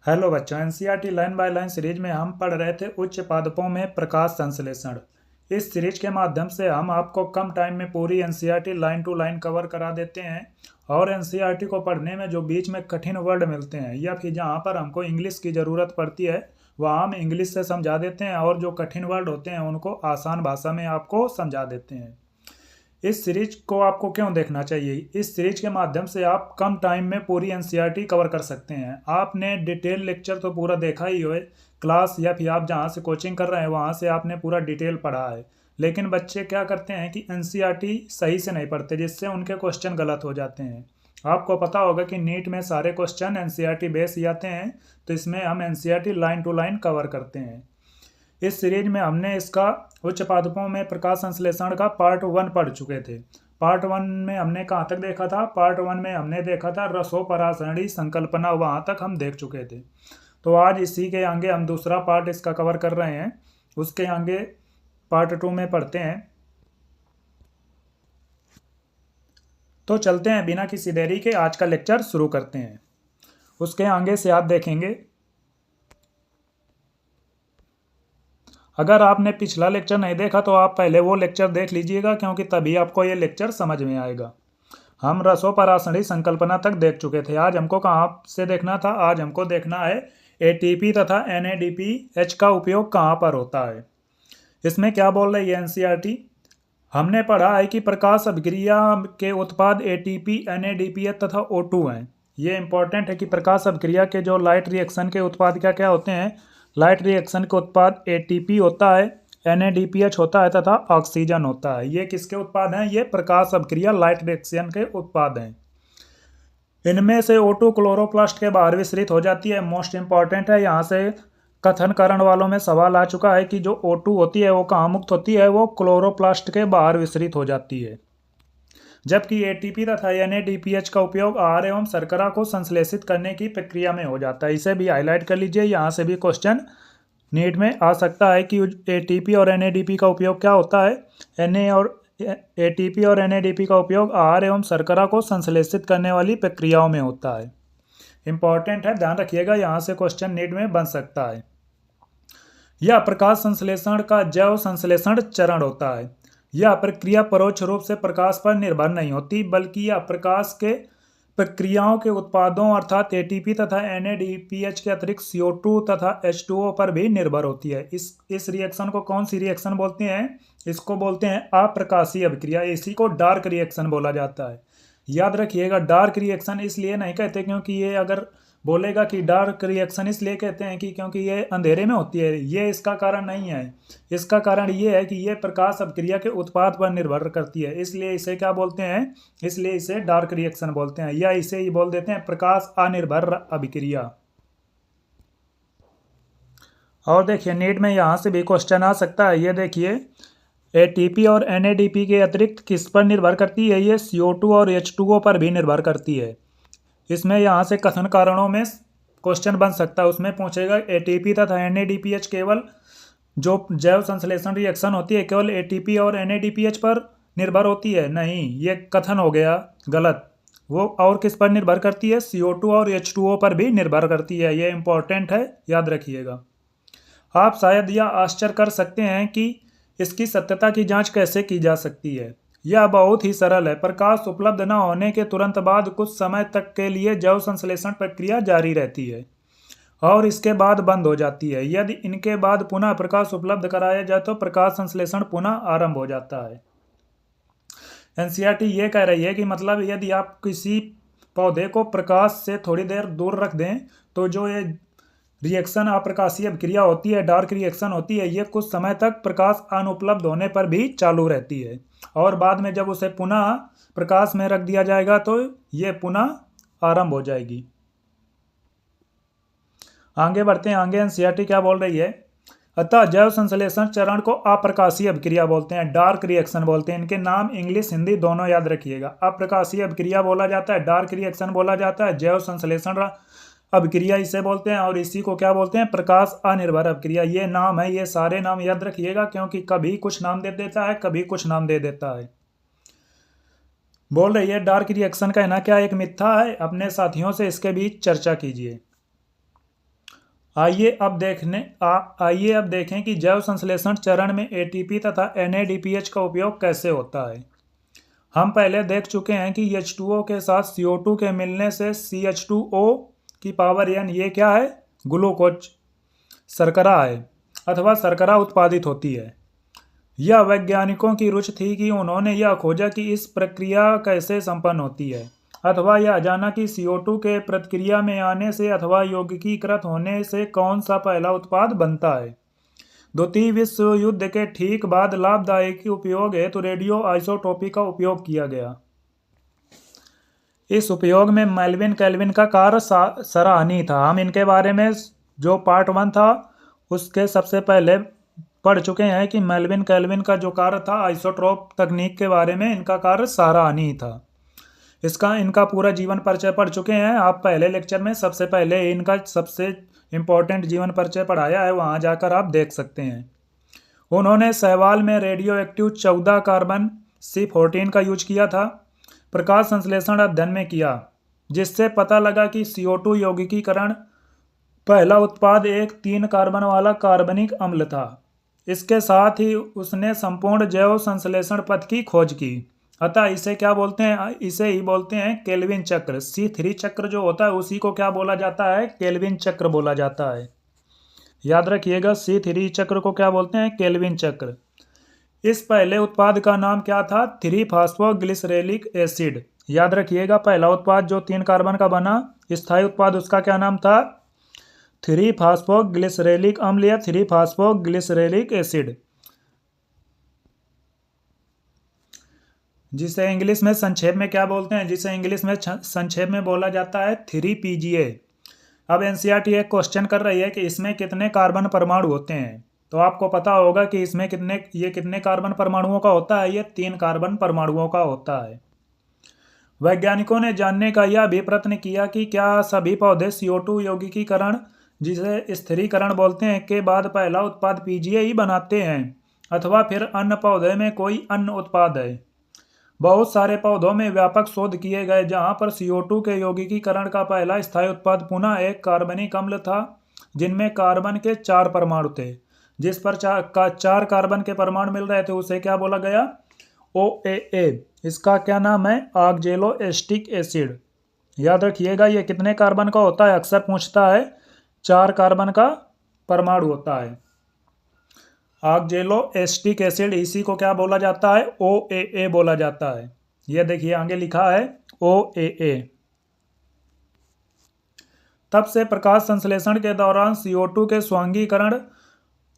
Hello बच्चों, NCERT line by line series में हम पढ़ रहे थे उच्च पादपों में प्रकाश संश्लेषण। इस सीरीज के माध्यम से हम आपको कम टाइम में पूरी NCERT line to line cover करा देते हैं। और एनसीईआरटी को पढ़ने में जो बीच में कठिन वर्ड मिलते हैं या फिर जहाँ पर हमको इंग्लिश की ज़रूरत पड़ती है वहाँ हम इंग्लिश से समझा देते हैं, और जो कठिन वर्ड होते हैं उनको आसान भाषा में आपको समझा देते हैं। इस सीरीज को आपको क्यों देखना चाहिए? इस सीरीज के माध्यम से आप कम टाइम में पूरी एनसीईआरटी कवर कर सकते हैं। आपने डिटेल लेक्चर तो पूरा देखा ही है क्लास, या फिर आप जहाँ से कोचिंग कर रहे हैं वहाँ से आपने पूरा डिटेल पढ़ा है। लेकिन बच्चे क्या करते हैं कि एनसीईआरटी सही से नहीं पढ़ते, जिससे उनके क्वेश्चन गलत हो जाते हैं। आपको पता होगा कि नीट में सारे क्वेश्चन एनसीईआरटी बेस ही आते हैं, तो इसमें हम NCERT line to line cover करते हैं। इस सीरीज में हमने इसका उच्च पादपों में प्रकाश संश्लेषण का पार्ट 1 पढ़ चुके थे। पार्ट 1 में हमने कहाँ तक देखा था? पार्ट 1 में हमने देखा था रसोपरासरणी संकल्पना, वहाँ तक हम देख चुके थे। तो आज इसी के आगे हम दूसरा पार्ट इसका कवर कर रहे हैं। उसके आगे पार्ट 2 में पढ़ते हैं। तो चलते हैं, बिना किसी देरी के आज का लेक्चर शुरू करते हैं। उसके आगे से आप देखेंगे, अगर आपने पिछला लेक्चर नहीं देखा तो आप पहले वो लेक्चर देख लीजिएगा, क्योंकि तभी आपको ये लेक्चर समझ में आएगा। हम रसोपरासरणी संकल्पना तक देख चुके थे। आज हमको कहाँ से देखना था? आज हमको देखना है एटीपी तथा एनएडीपीएच का उपयोग कहाँ पर होता है। इसमें क्या बोल रही है एनसीईआरटी? हमने पढ़ा है कि प्रकाश अभिक्रिया के उत्पाद एटीपी, एनएडीपीएच तथा O2 हैं। ये इंपॉर्टेंट है कि प्रकाश अभिक्रिया के जो लाइट रिएक्शन के उत्पाद क्या क्या होते हैं। लाइट रिएक्शन के उत्पाद एटीपी होता है, एनएडीपीएच होता है तथा ऑक्सीजन होता है। ये किसके उत्पाद हैं? ये प्रकाश अभिक्रिया लाइट रिएक्शन के उत्पाद हैं। इनमें से O2 क्लोरोप्लास्ट के बाहर विसरित हो जाती है। मोस्ट इंपॉर्टेंट है, यहाँ से कथन करण वालों में सवाल आ चुका है कि जो O2 होती है वो कहाँ मुक्त होती है? वो क्लोरोप्लास्ट के बाहर विसरित हो जाती है। जबकि एटीपी तथा एनएडीपीएच का उपयोग आहार एवं शर्करा को संश्लेषित करने की प्रक्रिया में हो जाता है। इसे भी हाईलाइट कर लीजिए, यहाँ से भी क्वेश्चन नीट में आ सकता है कि एटीपी और एनएडीपी का उपयोग क्या होता है। एटीपी और एनएडीपी का उपयोग आहार एवं शर्करा को संश्लेषित करने वाली प्रक्रियाओं में होता है। इंपॉर्टेंट है, ध्यान रखिएगा, यहाँ से क्वेश्चन नीट में बन सकता है। यह प्रकाश संश्लेषण का जैव संश्लेषण चरण होता है। यह प्रक्रिया परोक्ष रूप से प्रकाश पर निर्भर नहीं होती, बल्कि यह प्रकाश के प्रक्रियाओं के उत्पादों अर्थात एटीपी तथा एनएडीपीएच के अतिरिक्त CO2 तथा H2O पर भी निर्भर होती है। इस रिएक्शन को कौन सी रिएक्शन बोलते हैं? इसको बोलते हैं अप्रकाशीय अभिक्रिया। इसी को डार्क रिएक्शन बोला जाता है। याद रखिएगा, डार्क रिएक्शन इसलिए नहीं कहते क्योंकि ये अगर बोलेगा कि डार्क रिएक्शन इसलिए कहते हैं कि क्योंकि ये अंधेरे में होती है, ये इसका कारण नहीं है। इसका कारण ये है कि ये प्रकाश अभिक्रिया के उत्पाद पर निर्भर करती है, इसलिए इसे क्या बोलते हैं? इसलिए इसे डार्क रिएक्शन बोलते हैं, या इसे ही बोल देते हैं प्रकाश अनिर्भर अभिक्रिया। और देखिए नीट में यहाँ से भी क्वेश्चन आ सकता है। ये देखिए, एटीपी और एनएडीपी के अतिरिक्त किस पर निर्भर करती है? ये CO2 और H2O पर भी निर्भर करती है। इसमें यहाँ से कथन कारणों में क्वेश्चन बन सकता है। उसमें पूछेगा एटीपी तथा एनएडीपीएच केवल जो जैव संश्लेषण रिएक्शन होती है केवल एटीपी और एनएडीपीएच पर निर्भर होती है? नहीं, ये कथन हो गया गलत। वो और किस पर निर्भर करती है? CO2 और H2O पर भी निर्भर करती है। ये इंपॉर्टेंट है, याद रखिएगा। आप शायद यह आश्चर्य कर सकते हैं कि इसकी सत्यता की जांच कैसे की जा सकती है। यह बहुत ही सरल है। प्रकाश उपलब्ध न होने के तुरंत बाद कुछ समय तक के लिए जैव संश्लेषण प्रक्रिया जारी रहती है और इसके बाद बंद हो जाती है। यदि इनके बाद पुनः प्रकाश उपलब्ध कराया जाए तो प्रकाश संश्लेषण पुनः आरंभ हो जाता है। एनसीईआरटी ये कह रही है कि मतलब यदि आप किसी पौधे को प्रकाश से थोड़ी देर दूर रख दें तो जो ये रिएक्शन अप्रकाशीय अभिक्रिया होती है, डार्क रिएक्शन होती है, ये कुछ समय तक प्रकाश अनुपलब्ध होने पर भी चालू रहती है, और बाद में जब उसे पुनः प्रकाश में रख दिया जाएगा तो ये पुनः आरंभ हो जाएगी। आगे बढ़ते हैं। आगे एनसीईआरटी क्या बोल रही है? अतः जैव संश्लेषण चरण को अप्रकाशीय अभिक्रिया बोलते हैं, डार्क रिएक्शन बोलते हैं। इनके नाम इंग्लिश हिंदी दोनों याद रखिएगा। अप्रकाशीय अभिक्रिया बोला जाता है, डार्क रिएक्शन बोला जाता है, जैव संश्लेषण अभिक्रिया इसे बोलते हैं, और इसी को क्या बोलते हैं? प्रकाश अनिर्भर अभिक्रिया। ये नाम है, ये सारे नाम याद रखिएगा, क्योंकि कभी कुछ नाम दे देता है, कभी कुछ नाम दे देता है। बोल रही है डार्क रिएक्शन कहना क्या एक मिथ्या है? अपने साथियों से इसके बीच चर्चा कीजिए। आइए अब देखें कि जैव संश्लेषण चरण में एटीपी तथा NADPH का उपयोग कैसे होता है। हम पहले देख चुके हैं कि H2O के साथ CO2 के मिलने से CH2O की पावर n ये क्या है, ग्लूकोज शर्करा है अथवा शर्करा उत्पादित होती है। यह वैज्ञानिकों की रुचि थी कि उन्होंने यह खोजा कि इस प्रक्रिया कैसे संपन्न होती है अथवा यह जाना कि CO2 के प्रतिक्रिया में आने से अथवा यौगिकीकृत होने से कौन सा पहला उत्पाद बनता है। द्वितीय विश्व युद्ध के ठीक बाद लाभदायक उपयोग हेतु रेडियो आइसोटोपी का उपयोग किया गया। इस उपयोग में मेल्विन केल्विन का कार्य सराहनीय था। हम इनके बारे में जो पार्ट 1 था उसके सबसे पहले पढ़ चुके हैं कि मेल्विन केल्विन का जो कार्य था आइसोटोप तकनीक के बारे में, इनका कार्य सराहनीय था। इनका पूरा जीवन परिचय पढ़ चुके हैं आप पहले लेक्चर में। सबसे पहले इनका सबसे इम्पोर्टेंट जीवन परिचय पढ़ाया है, वहाँ जाकर आप देख सकते हैं। उन्होंने शैवाल में रेडियो एक्टिव 14 कार्बन C14 का यूज किया था। प्रकाश संश्लेषण अध्ययन में किया, जिससे पता लगा कि CO2 यौगिकीकरण पहला उत्पाद एक 3 कार्बन वाला कार्बनिक अम्ल था। इसके साथ ही उसने संपूर्ण जैव संश्लेषण पथ की खोज की। अतः इसे क्या बोलते हैं, इसे ही बोलते हैं केल्विन चक्र। C3 चक्र जो होता है उसी को क्या बोला जाता है, केल्विन चक्र बोला जाता है। याद रखिएगा, C3 चक्र को क्या बोलते हैं, केल्विन चक्र। इस पहले उत्पाद का नाम क्या था, 3-फॉस्फोग्लिसरेलिक एसिड। याद रखिएगा, पहला उत्पाद जो 3 कार्बन का बना स्थायी उत्पाद, उसका क्या नाम था, 3-फॉस्फोग्लिसरेलिक अम्ल या 3-फॉस्फोग्लिसरेलिक एसिड, जिसे इंग्लिश में संक्षेप में क्या बोलते हैं, जिसे इंग्लिश में संक्षेप में बोला जाता है 3PGA। अब NCERT एक क्वेश्चन कर रही है कि इसमें कितने कार्बन परमाणु होते हैं। तो आपको पता होगा कि इसमें कितने कार्बन परमाणुओं का होता है, ये 3 कार्बन परमाणुओं का होता है। वैज्ञानिकों ने जानने का यह भी प्रयत्न किया कि क्या सभी पौधे CO2 यौगिकीकरण, जिसे स्थिरीकरण बोलते हैं, के बाद पहला उत्पाद PGA ही बनाते हैं अथवा फिर अन्य पौधे में कोई अन्य उत्पाद है। बहुत सारे पौधों में व्यापक शोध किए गए जहां पर CO2 के यौगिकीकरण का पहला स्थायी उत्पाद पुनः एक कार्बनिक अम्ल था, जिनमें कार्बन के 4 परमाणु थे। जिस पर 4 कार्बन के परमाणु मिल रहे थे उसे क्या बोला गया, OAA। इसका क्या नाम है, ऑक्जेलोएस्टिक एसिड। याद रखिएगा, ये कितने कार्बन का होता है, अक्सर पूछता है, 4 कार्बन का परमाणु होता है। ऑक्जेलोएस्टिक एसिड, इसी को क्या बोला जाता है, OAA बोला जाता है। यह देखिए आगे लिखा है OAA। तब से प्रकाश संश्लेषण के दौरान CO2 के स्वांगीकरण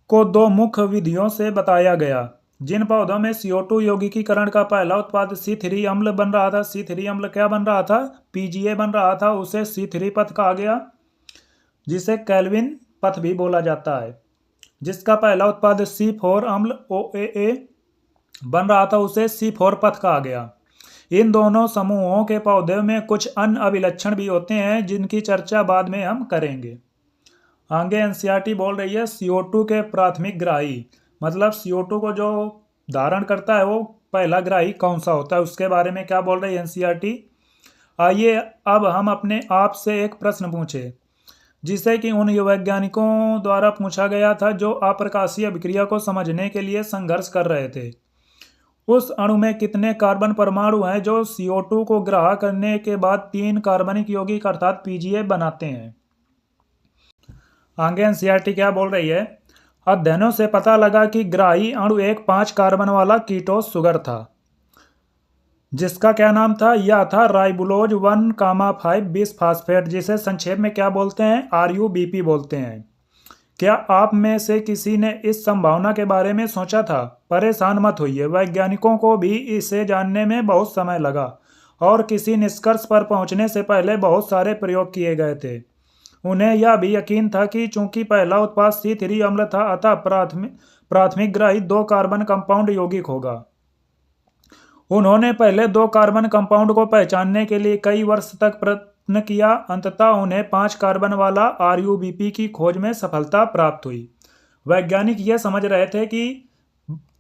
को 2 मुख्य विधियों से बताया गया। जिन पौधों में CO2 यौगिकीकरण का पहला उत्पाद C3 अम्ल बन रहा था, C3 अम्ल क्या बन रहा था, PGA बन रहा था, उसे C3 पथ कहा गया, जिसे केल्विन पथ भी बोला जाता है। जिसका पहला उत्पाद C4 अम्ल OAA बन रहा था, उसे C4 पथ कहा गया। इन दोनों समूहों के पौधे में कुछ अन्य अभिलक्षण भी होते हैं जिनकी चर्चा बाद में हम करेंगे। आगे NCERT बोल रही है CO2 के प्राथमिक ग्राही, मतलब CO2 को जो धारण करता है वो पहला ग्राही कौन सा होता है, उसके बारे में क्या बोल रही है NCERT। आइए अब हम अपने आप से एक प्रश्न पूछें, जिसे कि उन वैज्ञानिकों द्वारा पूछा गया था जो अप्रकाशीय अभिक्रिया को समझने के लिए संघर्ष कर रहे थे। उस अणु में कितने कार्बन परमाणु हैं जो CO2 को ग्राह्य करने के बाद 3 कार्बनिक यौगिक अर्थात PGA बनाते हैं। आगे NCERT क्या बोल रही है, अध्ययनों से पता लगा कि ग्राही अणु एक 5 कार्बन वाला कीटोस सुगर था, जिसका क्या नाम था, यह था राइबुलोज 1,5 बिसफास्फेट, जिसे संक्षेप में क्या बोलते हैं, RUBP बोलते हैं। क्या आप में से किसी ने इस संभावना के बारे में सोचा था? परेशान मत होइए, वैज्ञानिकों को भी इसे जानने में बहुत समय लगा और किसी निष्कर्ष पर पहुंचने से पहले बहुत सारे प्रयोग किए गए थे। उन्हें यह भी यकीन था कि चूंकि पहला उत्पाद C3 अम्ल था, अतः प्राथमिक ग्राही 2 कार्बन कंपाउंड यौगिक होगा। उन्होंने पहले 2 कार्बन कंपाउंड को पहचानने के लिए कई वर्ष तक प्रयत्न किया। अंततः उन्हें 5 कार्बन वाला RUBP की खोज में सफलता प्राप्त हुई। वैज्ञानिक यह समझ रहे थे कि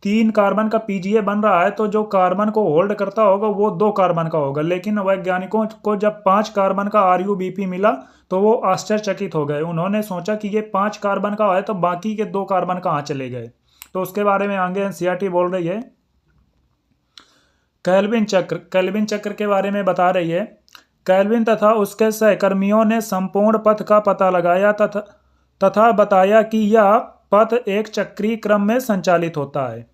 3 कार्बन का पीजीए बन रहा है तो जो कार्बन को होल्ड करता होगा वो 2 कार्बन का होगा, लेकिन वैज्ञानिकों को जब 5 कार्बन का आरयूबीपी मिला तो वो आश्चर्यचकित हो गए। उन्होंने सोचा कि ये 5 कार्बन का है तो बाकी के 2 कार्बन कहाँ चले गए। तो उसके बारे में आगे एनसीईआरटी बोल रही है। केल्विन चक्र के बारे में बता रही है। केल्विन तथा उसके सहकर्मियों ने संपूर्ण पथ का पता लगाया तथा बताया कि यह पथ एक चक्रीय क्रम में संचालित होता है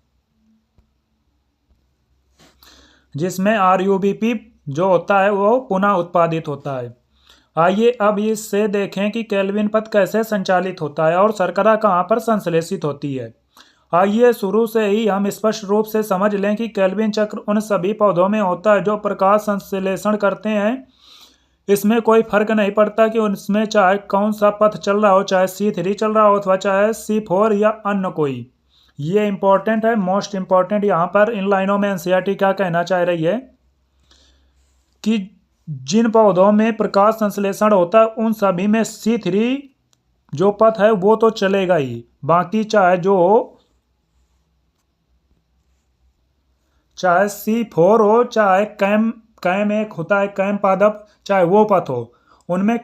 जिसमें आरयूबीपी जो होता है वो पुनः उत्पादित होता है। आइए अब इससे देखें कि केल्विन पथ कैसे संचालित होता है और शर्करा कहाँ पर संश्लेषित होती है। आइए शुरू से ही हम स्पष्ट रूप से समझ लें कि केल्विन चक्र उन सभी पौधों में होता है जो प्रकाश संश्लेषण करते हैं। इसमें कोई फर्क नहीं पड़ता कि उनमें चाहे कौन सा पथ चल रहा हो, चाहे C3 चल रहा हो अथवा चाहे C4 या अन्य कोई। ये इंपॉर्टेंट है, मोस्ट इंपॉर्टेंट। यहाँ पर इन लाइनों में एनसीईआरटी क्या कहना चाह रही है कि जिन पौधों में प्रकाश संश्लेषण होता है उन सभी में C3 जो पथ है वो तो चलेगा ही, बाकी चाहे C4 हो, चाहे कैम एक होता है कैम पादप, चाहे वो पथ हो, उनमें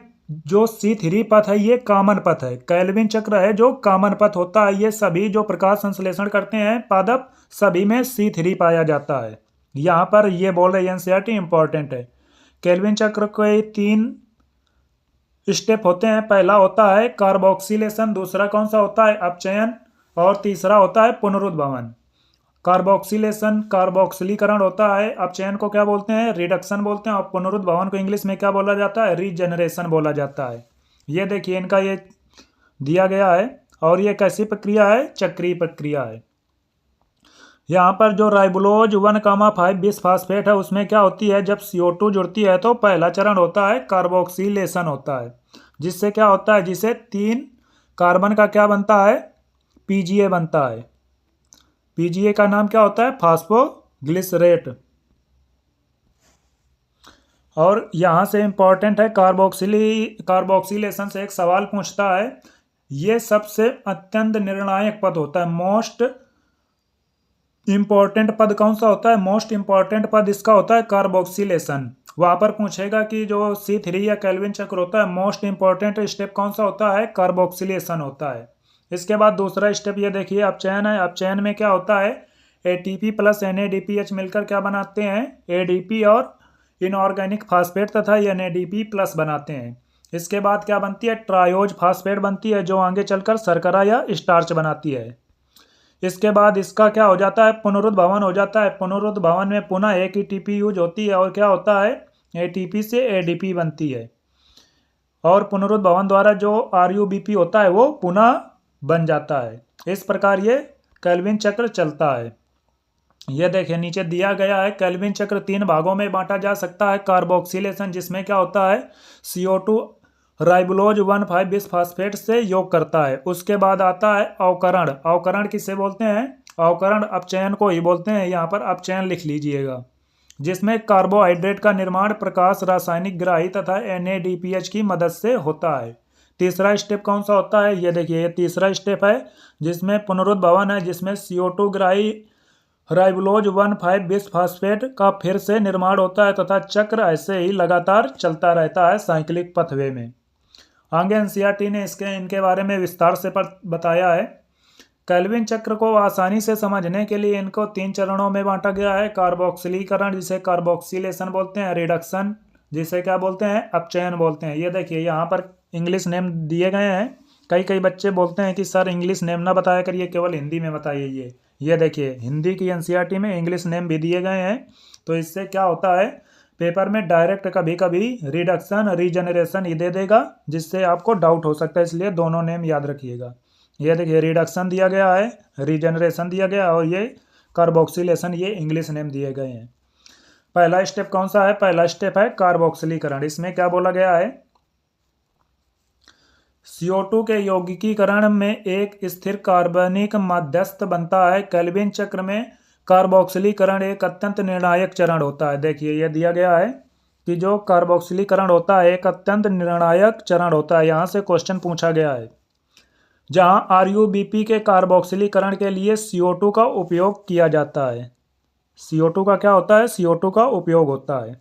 जो C3 पथ है ये कॉमन पथ है। केल्विन चक्र है जो कॉमन पथ होता है। ये सभी जो प्रकाश संश्लेषण करते हैं पादप सभी में C3 पाया जाता है। यहाँ पर ये बोल रही है एनसीईआरटी, इंपॉर्टेंट है। केल्विन चक्र के 3 स्टेप होते हैं। पहला होता है कार्बोक्सिलेशन, दूसरा कौन सा होता है अपचयन, और तीसरा होता है पुनरुद्भवन। कार्बोक्सिलेशन कार्बोक्सिलीकरण होता है, अपचयन को क्या बोलते हैं रिडक्शन बोलते हैं, और पुनरुद्भवन को इंग्लिश में क्या बोला जाता है रीजनरेशन बोला जाता है। ये देखिए इनका ये दिया गया है और ये कैसी प्रक्रिया है चक्रीय प्रक्रिया है। यहाँ पर जो राइबोलोज 1,5 बिसफास्फेट है उसमें क्या होती है जब CO2 जुड़ती है तो पहला चरण होता है कार्बोक्सिलेशन होता है, जिससे क्या होता है जिसे 3 कार्बन का क्या बनता है पीजीए बनता है। पीजीए का नाम क्या होता है फास्फोग्लिसरेट। और यहाँ से इंपॉर्टेंट है कार्बोक्सिलेशन से एक सवाल पूछता है, ये सबसे अत्यंत निर्णायक पद होता है। मोस्ट इंपॉर्टेंट पद कौन सा होता है मोस्ट इंपॉर्टेंट पद इसका होता है कार्बोक्सिलेशन। वहां पर पूछेगा कि जो C3 या केल्विन चक्र होता है मोस्ट इंपॉर्टेंट स्टेप कौन सा होता है कार्बोक्सिलेशन होता है। इसके बाद दूसरा स्टेप ये देखिए अपचयन है। अपचयन में क्या होता है ATP प्लस NADPH मिलकर क्या बनाते हैं ADP और इनऑर्गेनिक फास्फेट तथा NADP प्लस बनाते हैं। इसके बाद क्या बनती है ट्रायोज फास्फेट बनती है जो आगे चलकर शर्करा या स्टार्च बनाती है। इसके बाद इसका क्या हो जाता है पुनरुद्भवन हो जाता है। पुनरुद्भवन में पुनः एक ही ATP यूज होती है और क्या होता है ATP से ADP बनती है, और पुनरुद्भवन द्वारा जो RUBP होता है वो पुनः बन जाता है। इस प्रकार ये केल्विन चक्र चलता है। यह देखिए नीचे दिया गया है केल्विन चक्र 3 भागों में बांटा जा सकता है। कार्बोक्सिलेशन जिसमें क्या होता है CO2 राइबोलोज 1,5 बिसफास्फेट से योग करता है। उसके बाद आता है अवकरण। अवकरण किसे बोलते हैं अवकरण अपचयन को ही बोलते हैं, यहाँ पर अपचयन लिख लीजिएगा, जिसमें कार्बोहाइड्रेट का निर्माण प्रकाश रासायनिक ग्राही तथा NADPH की मदद से होता है। तीसरा स्टेप कौन सा होता है ये देखिए, ये तीसरा स्टेप है जिसमें पुनरुद्भवन है, जिसमें CO2 ग्राही राइबोलोज 1,5 बिसफास्फेट का फिर से निर्माण होता है तथा चक्र ऐसे ही लगातार चलता रहता है साइक्लिक पथवे में। आगे एनसीईआरटी ने इनके बारे में विस्तार से बताया है। केल्विन चक्र को आसानी से समझने के लिए इनको 3 चरणों में बांटा गया है। कार्बोक्सिलीकरण जिसे कार्बोक्सिलेशन बोलते हैं, रिडक्शन जिसे क्या बोलते हैं अपचयन बोलते हैं। ये देखिए यहाँ पर इंग्लिश नेम दिए गए हैं। कई बच्चे बोलते हैं कि सर इंग्लिश नेम ना बताया करिए, केवल हिंदी में बताइए। ये देखिए हिंदी की एनसीईआरटी में इंग्लिश नेम भी दिए गए हैं, तो इससे क्या होता है पेपर में डायरेक्ट कभी कभी रिडक्शन रीजनरेशन ही दे देगा, जिससे आपको डाउट हो सकता है, इसलिए दोनों नेम याद रखिएगा। ये देखिए रिडक्शन दिया गया है, रीजनरेशन दिया गया, और ये कार्बोक्सिलेशन ये इंग्लिश नेम दिए गए हैं। पहला स्टेप कौन सा है पहला स्टेप है कार्बोक्सिलीकरण। इसमें क्या बोला गया है CO2 के यौगिकीकरण में एक स्थिर कार्बनिक मध्यस्थ बनता है। केल्विन चक्र में कार्बोक्सिलीकरण एक अत्यंत निर्णायक चरण होता है। देखिए यह दिया गया है कि जो कार्बोक्सिलीकरण होता है एक अत्यंत निर्णायक चरण होता है। यहाँ से क्वेश्चन पूछा गया है जहां RuBP के कार्बोक्सिलीकरण के लिए CO2 का उपयोग किया जाता है। CO2 का क्या होता है? CO2 का उपयोग होता है।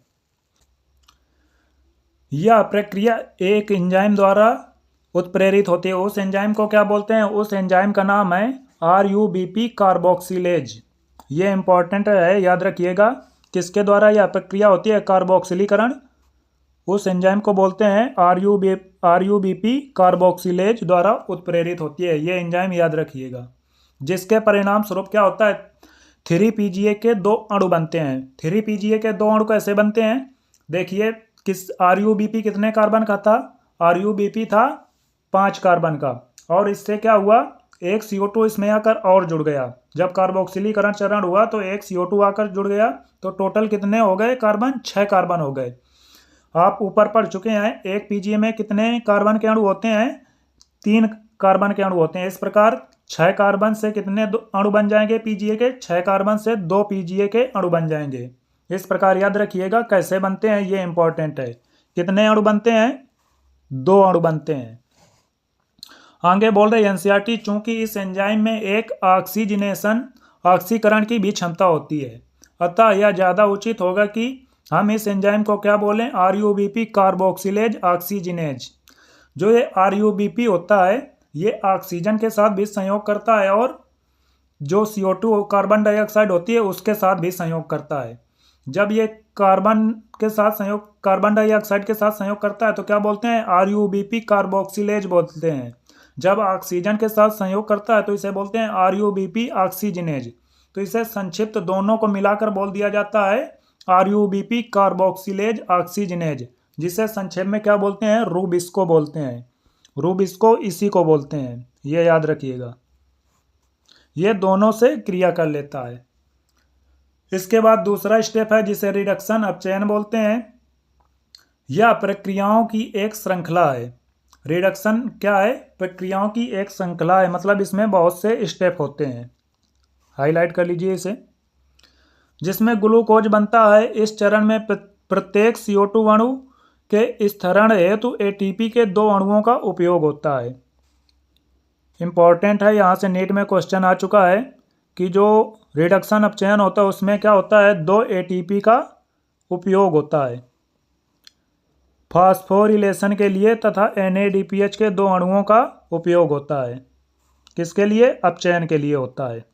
यह प्रक्रिया एक एंजाइम द्वारा उत्प्रेरित होती है। उस एंजाइम को क्या बोलते हैं? उस एंजाइम का नाम है RuBP कार्बोक्सिलेज। ये इंपॉर्टेंट है, याद रखिएगा। किसके द्वारा यह प्रक्रिया होती है? कार्बोक्सिलीकरण। उस एंजाइम को बोलते हैं RuBP कार्बोक्सिलेज द्वारा उत्प्रेरित होती है ये एंजाइम, याद रखिएगा। जिसके परिणाम स्वरूप क्या होता है? 3PGA के 2 अणु बनते हैं। 3PGA के 2 अणु कैसे बनते हैं? देखिए, किस RuBP कितने कार्बन का था? RuBP था 5 कार्बन का, और इससे क्या हुआ? एक CO2 इसमें आकर और जुड़ गया। जब कार्बोक्सिलीकरण चरण हुआ तो एक CO2 आकर जुड़ गया, तो टोटल कितने हो गए कार्बन? 6 कार्बन हो गए। आप ऊपर पढ़ चुके हैं, एक PGA में कितने कार्बन के अणु होते हैं? 3 कार्बन के अणु होते हैं। इस प्रकार 6 कार्बन से कितने अणु बन जाएंगे PGA के? 6 कार्बन से 2 PGA के अणु बन जाएंगे। इस प्रकार याद रखिएगा। कैसे बनते हैं ये इंपॉर्टेंट है। कितने अणु बनते हैं? 2 अणु बनते हैं। आगे बोल रहे NCERT, चूंकि इस एंजाइम में एक ऑक्सीकरण की भी क्षमता होती है, अतः यह ज़्यादा उचित होगा कि हम इस एंजाइम को क्या बोलें? RuBP carboxylase oxygenase. जो ये RuBP होता है, ये ऑक्सीजन के साथ भी संयोग करता है और जो CO2 कार्बन डाइऑक्साइड होती है उसके साथ भी संयोग करता है। जब ये कार्बन डाइऑक्साइड के साथ संयोग करता है तो क्या बोलते हैं? RuBP कार्बोक्सिलेज बोलते हैं। जब ऑक्सीजन के साथ संयोग करता है तो इसे बोलते हैं RuBP ऑक्सीजिनेज। तो इसे संक्षिप्त दोनों को मिलाकर बोल दिया जाता है RuBP कार्बोक्सिलेज ऑक्सीजिनेज, जिसे संक्षेप में क्या बोलते हैं? रूबिस्को बोलते हैं। रूबिस्को इसी को बोलते हैं, ये याद रखिएगा। ये दोनों से क्रिया कर लेता है। इसके बाद दूसरा स्टेप है जिसे रिडक्शन अपचयन बोलते हैं। यह प्रक्रियाओं की एक श्रृंखला है। रिडक्शन क्या है? प्रक्रियाओं की एक श्रृंखला है, मतलब इसमें बहुत से स्टेप होते हैं। हाईलाइट कर लीजिए इसे। जिसमें ग्लूकोज बनता है। इस चरण में प्रत्येक CO2 अणु के स्थिरण हेतु ATP के 2 अणुओं का उपयोग होता है। इंपॉर्टेंट है, यहाँ से नीट में क्वेश्चन आ चुका है कि जो रिडक्शन अपचयन होता है उसमें क्या होता है? 2 ATP का उपयोग होता है फास्फोरिलेशन के लिए, तथा NADPH के 2 अणुओं का उपयोग होता है। किसके लिए? अपचयन के लिए होता है।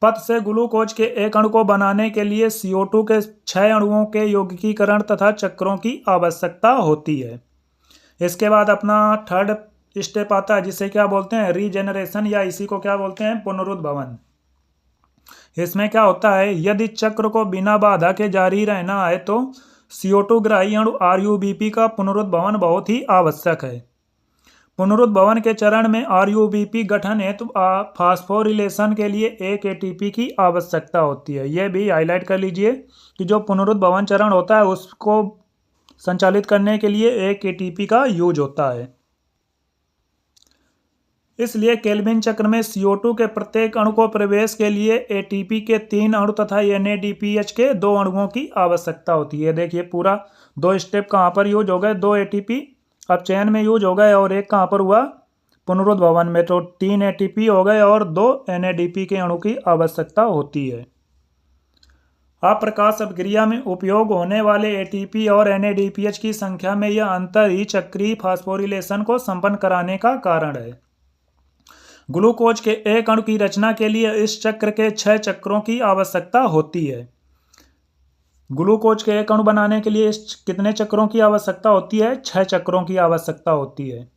पथ से ग्लूकोज के एक अणु को बनाने के लिए CO2 के 6 अणुओं के यौगिकीकरण तथा चक्रों की आवश्यकता होती है। इसके बाद अपना थर्ड स्टेप आता है जिसे क्या बोलते हैं? रीजेनरेशन, या इसी को क्या बोलते हैं? पुनरुद्भवन। इसमें क्या होता है? यदि चक्र को बिना बाधा के जारी रहना है तो CO2 ग्राही अणु RuBP का पुनरुद्भवन बहुत ही आवश्यक है। पुनरुद्भवन के चरण में RuBP गठन हेतु फास्फोरिलेशन के लिए एक ATP की आवश्यकता होती है। यह भी हाईलाइट कर लीजिए कि जो पुनरुद्भवन चरण होता है उसको संचालित करने के लिए एक ATP का यूज होता है। इसलिए केल्विन चक्र में CO2 के प्रत्येक अणु को प्रवेश के लिए ATP के 3 अणु तथा NADPH के 2 अणुओं की आवश्यकता होती है। देखिए पूरा 2 स्टेप कहाँ पर यूज हो गए? 2 ATP अपचयन में यूज हो गए और एक कहाँ पर हुआ? पुनरुद्भवन में। तो 3 ATP हो गए और 2 NADP के अणु की आवश्यकता होती है। अप्रकाश अपक्रिया में उपयोग होने वाले ATP और NADPH की संख्या में यह अंतर ही चक्रीय फास्फोरिलेशन को संपन्न कराने का कारण है। ग्लूकोज के एक अणु की रचना के लिए इस चक्र के 6 चक्रों की आवश्यकता होती है। ग्लूकोज के एक अणु बनाने के लिए कितने चक्रों की आवश्यकता होती है? 6 चक्रों की आवश्यकता होती है।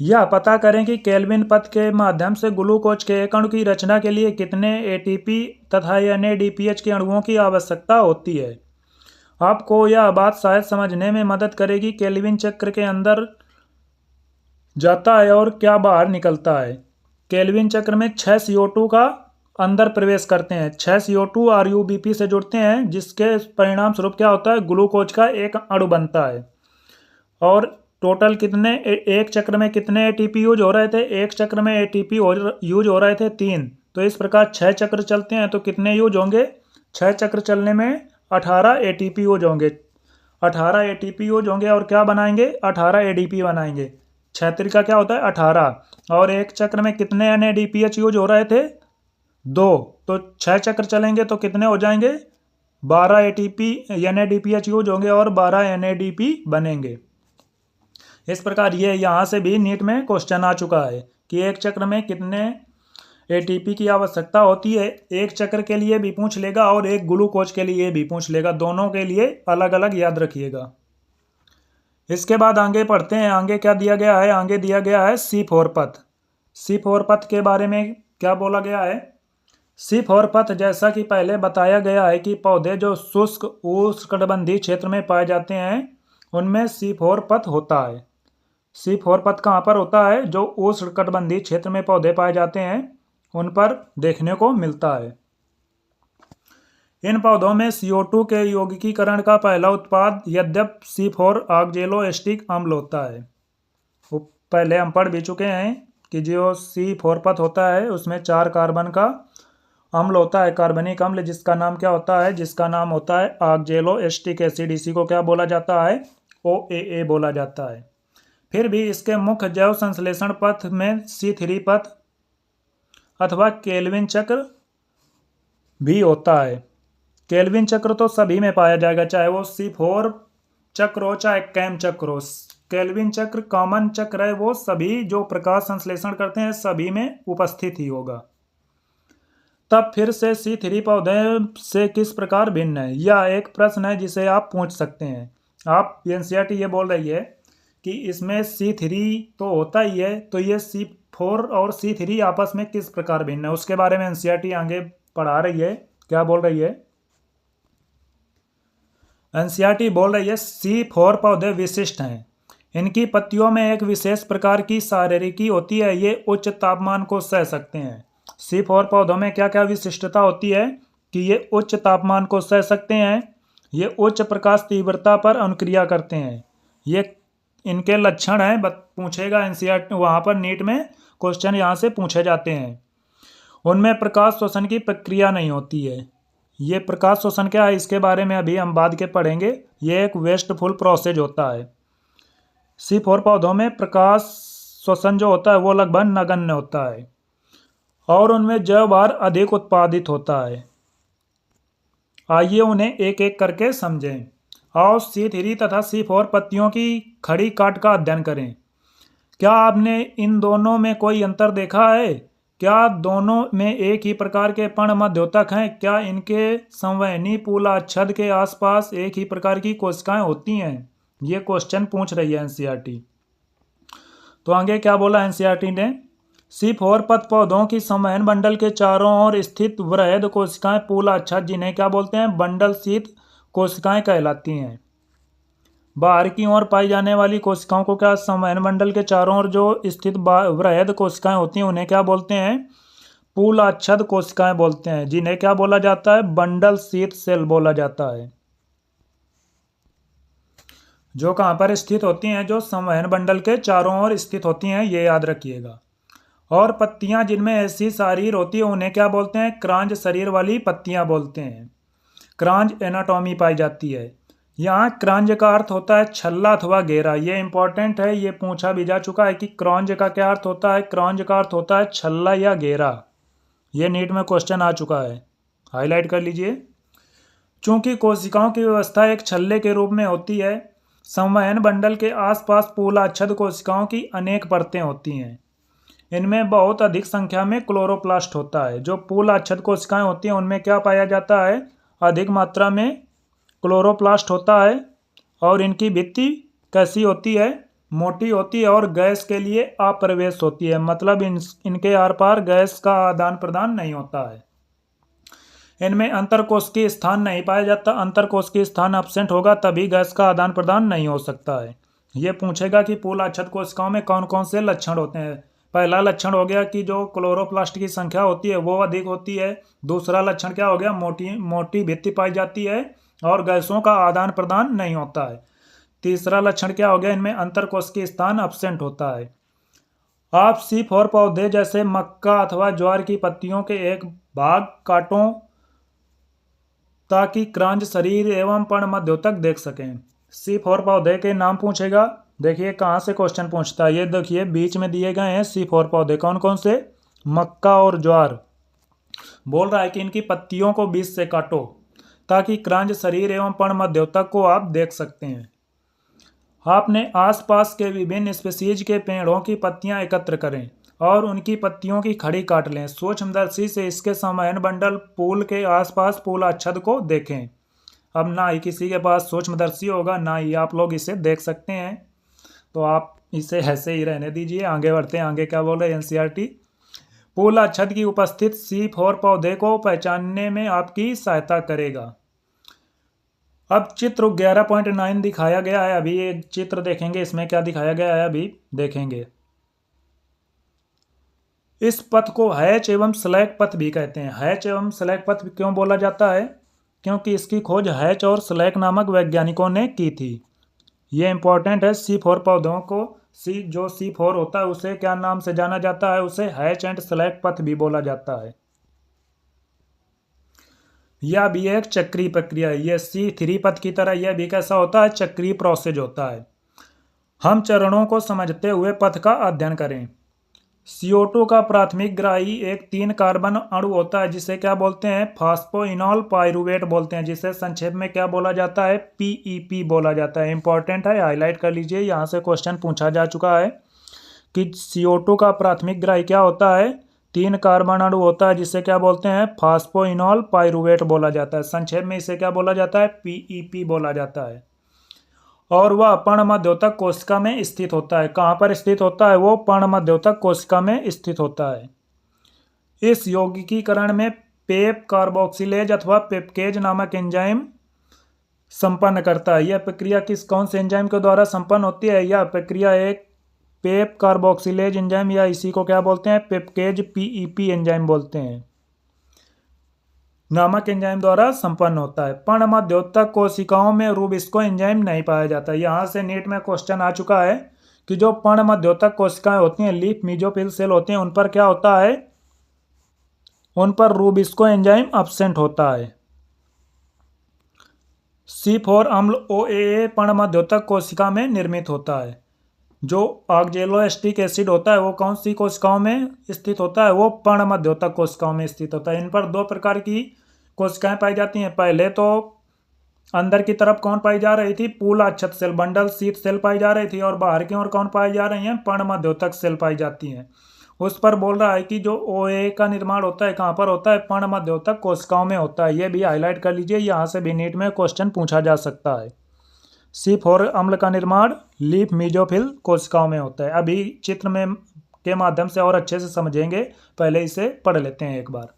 यह पता करें कि केल्विन पथ के माध्यम से ग्लूकोज के एक अणु की रचना के लिए कितने ATP तथा NADPH के अणुओं की आवश्यकता होती है। आपको यह बात शायद समझने में मदद करेगी केल्विन चक्र के अंदर जाता है और क्या बाहर निकलता है। केल्विन चक्र में 6 CO2 का अंदर प्रवेश करते हैं। 6 CO2 RuBP से जुड़ते हैं, जिसके परिणाम स्वरूप क्या होता है? ग्लूकोज का एक अणु बनता है। और टोटल कितने, एक चक्र में कितने ATP यूज हो रहे थे? एक चक्र में ATP यूज हो रहे थे 3। तो इस प्रकार 6 चक्र चलते हैं तो कितने यूज होंगे? 6 चक्र चलने में 18 ATP यूज होंगे। 18 एटीपी यूज होंगे और क्या बनाएंगे, 18 एडीपी बनाएंगे। 6 त्रिका क्या होता है 18, और एक चक्र में कितने एनएडीपीएच यूज हो रहे थे, 2, तो 6 चक्र चलेंगे तो कितने हो जाएंगे, 12 एटीपी एनएडीपीएच यूज होंगे और 12 एनएडीपी बनेंगे। इस प्रकार ये यहाँ से भी नीट में क्वेश्चन आ चुका है कि एक चक्र में कितने एटीपी की आवश्यकता होती है। एक चक्र के लिए भी पूछ लेगा और एक ग्लूकोज के लिए भी पूछ लेगा, दोनों के लिए अलग अलग याद रखिएगा। इसके बाद आगे पढ़ते हैं, आगे क्या दिया गया है, आगे दिया गया है C4 पथ। C4 पथ के बारे में क्या बोला गया है, C4 पथ जैसा कि पहले बताया गया है कि पौधे जो शुष्क उष्णकटिबंधीय क्षेत्र में पाए जाते हैं उनमें C4 पथ होता है। C4 पथ कहाँ पर होता है, जो उष्णकटिबंधीय क्षेत्र में पौधे पाए जाते हैं उन पर देखने को मिलता है। इन पौधों में CO2 के यौगिकीकरण का पहला उत्पाद यद्यप C4 ऑक्जेलोएसिटिक अम्ल होता है। वो पहले हम पढ़ भी चुके हैं कि जो C4 पथ होता है उसमें 4 कार्बन का अम्ल होता है, कार्बनिक अम्ल, जिसका नाम क्या होता है, जिसका नाम होता है ऑक्जेलोएसिटिक एसिड। इसी को क्या बोला जाता है, OAA बोला जाता है। फिर भी इसके मुख्य जैव संश्लेषण पथ में C3 पथ अथवा केल्विन चक्र भी होता है। केल्विन चक्र तो सभी में पाया जाएगा, चाहे वो C4 चक्र हो चाहे कैम चक्र हो। केल्विन चक्र कॉमन चक्र है, वो सभी जो प्रकाश संश्लेषण करते हैं सभी में उपस्थित ही होगा। तब फिर से C3 पौधे से किस प्रकार भिन्न है, यह एक प्रश्न है जिसे आप पूछ सकते हैं। आप एनसीईआरटी ये बोल रही है कि इसमें C3 तो होता ही है, तो ये C4 और C3 आपस में किस प्रकार भिन्न है, उसके बारे में एनसीईआरटी आगे पढ़ा रही है। क्या बोल रही है, एनसीईआरटी बोल रही है C4 पौधे विशिष्ट हैं, इनकी पत्तियों में एक विशेष प्रकार की शारीरिकी होती है, ये उच्च तापमान को सह सकते हैं। C4 पौधों में क्या क्या विशिष्टता होती है कि ये उच्च तापमान को सह सकते हैं, ये उच्च प्रकाश तीव्रता पर अनुक्रिया करते हैं, ये इनके लक्षण हैं। पूछेगा एनसीईआरटी, वहाँ पर नीट में क्वेश्चन यहाँ से पूछे जाते हैं। उनमें प्रकाश शोषण की प्रक्रिया नहीं होती है। ये प्रकाश शोषण क्या है, इसके बारे में अभी हम बाद के पढ़ेंगे। ये एक वेस्टफुल प्रोसेस होता है। C4 पौधों में प्रकाश शोषण जो होता है वो लगभग नगण्य होता है और उनमें जैव भार अधिक उत्पादित होता है। आइए उन्हें एक एक करके समझें। और C3 तथा C4 पत्तियों की खड़ी काट का अध्ययन करें। क्या आपने इन दोनों में कोई अंतर देखा है, क्या दोनों में एक ही प्रकार के पर्णमध्योतक हैं, क्या इनके संवहनी मूलाच्छद के आसपास एक ही प्रकार की कोशिकाएं होती हैं, ये क्वेश्चन पूछ रही है एनसीईआरटी। तो आगे क्या बोला एनसीईआरटी ने, C4 पथ पौधों की संवहन मंडल के चारों ओर स्थित वृहद कोशिकाएं मूलाच्छद, जिन्हें क्या बोलते हैं, बंडल शीत कोशिकाएं कहलाती हैं। बाहर की ओर पाई जाने वाली कोशिकाओं को क्या, संवहन मंडल के चारों ओर जो स्थित वृहद कोशिकाएं होती हैं उन्हें क्या बोलते हैं, मूलाच्छद कोशिकाएं बोलते हैं, जिन्हें क्या बोला जाता है, बंडल शीत सेल बोला जाता है। जो कहाँ पर स्थित होती हैं, जो संवहन मंडल के चारों ओर स्थित होती हैं, ये याद रखिएगा। और पत्तियां जिनमें ऐसी शरीर होती है उन्हें क्या बोलते हैं, क्रांज शरीर वाली पत्तियां बोलते हैं। क्रांज एनाटॉमी पाई जाती है। यहाँ क्रांज का अर्थ होता है छल्ला अथवा घेरा, ये इंपॉर्टेंट है, ये पूछा भी जा चुका है कि क्रांज का क्या अर्थ होता है, क्रांज का अर्थ होता है छल्ला या घेरा। ये नीट में क्वेश्चन आ चुका है, हाईलाइट कर लीजिए। चूंकि कोशिकाओं की व्यवस्था एक छल्ले के रूप में होती है, संवहन मंडल के आसपास मूलाच्छद कोशिकाओं की अनेक परतें होती हैं। इनमें बहुत अधिक संख्या में क्लोरोप्लास्ट होता है। जो मूलाच्छद कोशिकाएं होती हैं उनमें क्या पाया जाता है, अधिक मात्रा में क्लोरोप्लास्ट होता है। और इनकी भित्ति कैसी होती है, मोटी होती है और गैस के लिए अप्रवेश होती है, मतलब इनके आर पार गैस का आदान प्रदान नहीं होता है। इनमें अंतरकोशिकीय स्थान नहीं पाया जाता, अंतरकोशिकीय स्थान एब्सेंट होगा तभी गैस का आदान प्रदान नहीं हो सकता है। ये पूछेगा कि मूलाच्छद कोशिकाओं में कौन कौन से लक्षण होते हैं। पहला लक्षण हो गया कि जो क्लोरोप्लास्ट की संख्या होती है वो अधिक होती है। दूसरा लक्षण क्या हो गया, मोटी भित्ति पाई जाती है और गैसों का आदान प्रदान नहीं होता है। तीसरा लक्षण क्या हो गया, इनमें अंतरकोशिकीय स्थान एब्सेंट होता है। आप C4 पौधे जैसे मक्का अथवा ज्वार की पत्तियों के एक भाग काटों ताकि क्रांज शरीर एवं पर्णमध्योतक देख सकें। C4 पौधे के नाम पूछेगा। देखिए कहाँ से क्वेश्चन पूछता है, ये देखिए बीच में दिए गए हैं C4 पौधे कौन कौन से, मक्का और ज्वार। बोल रहा है कि इनकी पत्तियों को बीच से काटो ताकि क्रांज शरीर एवं पर्णमध्योतक को आप देख सकते हैं। आपने आसपास के विभिन्न स्पीशीज के पेड़ों की पत्तियां एकत्र करें और उनकी पत्तियों की खड़ी काट लें। सूक्ष्मदर्शी से इसके समान बंडल पुल के आसपास पुलाच्छद को देखें। अब ना ही किसी के पास सूक्ष्मदर्शी होगा, ना ही आप लोग इसे देख सकते हैं, तो आप इसे ऐसे ही रहने दीजिए। आगे बढ़ते हैं, आगे क्या बोल रहे हैं एनसीईआरटी। पुलाच्छद की उपस्थित C4 पौधे को पहचानने में आपकी सहायता करेगा। अब चित्र 11.9 दिखाया गया है। अभी एक चित्र देखेंगे, इसमें क्या दिखाया गया है अभी देखेंगे। इस पथ को हैच एवं स्लैग पथ भी कहते हैं। हैच एवं स्लैग पथ क्यों बोला जाता है, क्योंकि इसकी खोज हैच और स्लैग नामक वैज्ञानिकों ने की थी। ये इंपॉर्टेंट है। C4 पौधों को जो C4 होता है उसे क्या नाम से जाना जाता है, उसे हैच एंड स्लैग पथ भी बोला जाता है। यह भी एक चक्रीय प्रक्रिया है। यह C3 पथ की तरह यह भी कैसा होता है, चक्रीय प्रोसेस होता है। हम चरणों को समझते हुए पथ का अध्ययन करें। CO2 का प्राथमिक ग्राही एक 3 कार्बन अणु होता है जिसे क्या बोलते हैं, फास्फोइनॉल पाइरुवेट बोलते हैं, जिसे संक्षेप में क्या बोला जाता है, PEP बोला जाता है। इंपॉर्टेंट है, हाईलाइट कर लीजिए। यहाँ से क्वेश्चन पूछा जा चुका है कि CO2 का प्राथमिक ग्राही क्या होता है, 3 कार्बन अणु होता है जिसे क्या बोलते हैं, फास्फोइनॉल पाइरुवेट बोला जाता है। संक्षेप में इसे क्या बोला जाता है, PEP बोला जाता है। और वह पर्णमध्योतक कोशिका में स्थित होता है। कहाँ पर स्थित होता है, वो पर्णमध्योतक कोशिका में स्थित होता है। इस यौगिकीकरण में पेप कार्बोक्सिलेज अथवा पेपकेज नामक एंजाइम संपन्न करता है। यह प्रक्रिया कौन से एंजाइम के द्वारा संपन्न होती है, यह प्रक्रिया एक पेप कार्बोक्सिलेज एंजाइम या इसी को क्या बोलते हैं, पेपकेज PEP एंजाइम बोलते हैं, नामक एंजाइम द्वारा संपन्न होता है। पर्णमध्योतक कोशिकाओं में रूबिस्को एंजाइम नहीं पाया जाता। यहाँ से नीट में क्वेश्चन आ चुका है कि जो पर्णमध्योतक कोशिकाएं होती हैं, लीफ मेसोफिल सेल होते हैं, उन पर क्या होता है, उन पर रूबिस्को एंजाइम एब्सेंट होता है। C4 अम्ल OAA पर्णमध्योतक कोशिका में निर्मित होता है। जो ऑक्जेलोएस्टिक एसिड होता है वो कौन सी कोशिकाओं में स्थित होता है, वो पर्णमध्योतक कोशिकाओं में स्थित होता है। इन पर 2 प्रकार की कोशिकाएं पाई जाती हैं। पहले तो अंदर की तरफ कौन पाई जा रही थी, पुलाच्छद सेल, बंडल शीथ सेल पाई जा रही थी, और बाहर की ओर कौन पाई जा रही हैं, पर्णमध्योतक सेल पाई जाती हैं। उस पर बोल रहा है कि जो OAA का निर्माण होता है कहाँ पर होता है, पर्णमध्योतक कोशिकाओं में होता है। ये भी हाईलाइट कर लीजिए, यहाँ से भी नीट में क्वेश्चन पूछा जा सकता है। C4 अम्ल का निर्माण लीफ मेसोफिल कोशिकाओं में होता है। अभी चित्र में के माध्यम से और अच्छे से समझेंगे, पहले इसे पढ़ लेते हैं एक बार।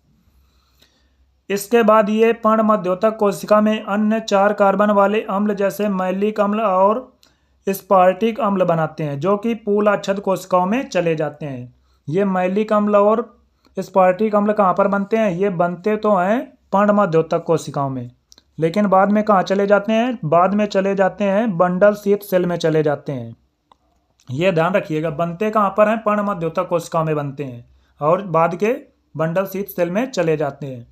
इसके बाद ये पर्णमध्योतक कोशिका में अन्य 4 कार्बन वाले अम्ल जैसे मैलिक अम्ल और स्पार्टिक अम्ल बनाते हैं, जो कि पुलाच्छद कोशिकाओं में चले जाते हैं। ये मैलिक अम्ल और स्पार्टिक अम्ल कहाँ पर बनते हैं, ये बनते तो हैं पर्णमध्योतक कोशिकाओं में, लेकिन बाद में कहाँ चले जाते हैं, बाद में चले जाते हैं बंडल शीथ सेल में चले जाते हैं। ये ध्यान रखिएगा, बनते कहाँ पर हैं, पर्णमध्योतक कोशिकाओं में बनते हैं और बाद के बंडल शीथ सेल में चले जाते हैं।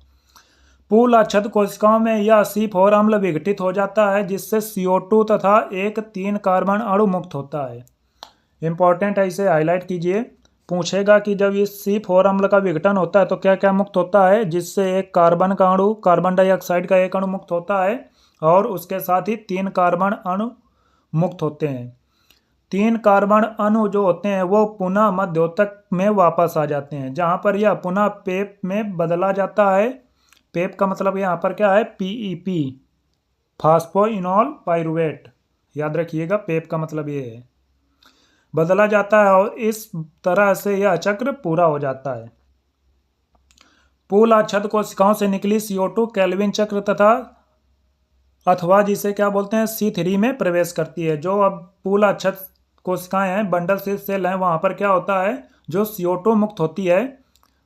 पुलाच्छद कोशिकाओं में यह C4 अम्ल विघटित हो जाता है, जिससे CO2 तथा एक 3 कार्बन अणु मुक्त होता है। इंपॉर्टेंट है, इसे हाईलाइट कीजिए। पूछेगा कि जब इस C4 अम्ल का विघटन होता है तो क्या क्या मुक्त होता है, जिससे एक कार्बन का अणु, कार्बन डाइऑक्साइड का एक अणु मुक्त होता है और उसके साथ ही 3 कार्बन अणु मुक्त होते हैं। 3 कार्बन अणु जो होते हैं वो पुनः मध्योतक में वापस आ जाते हैं, जहाँ पर यह पुनः पेप में बदला जाता है। पेप का मतलब यहाँ पर क्या है, PEP, फास्फोइनॉल पाइरुवेट। याद रखिएगा, पेप का मतलब ये है, बदला जाता है और इस तरह से यह चक्र पूरा हो जाता है। पुलाच्छद कोशिकाओं से निकली CO2 केल्विन चक्र तथा अथवा जिसे क्या बोलते हैं, C3 में प्रवेश करती है। जो अब पुलाच्छद कोशिकाएं हैं, बंडल शीथ सेल हैं, वहाँ पर क्या होता है, जो CO2 मुक्त होती है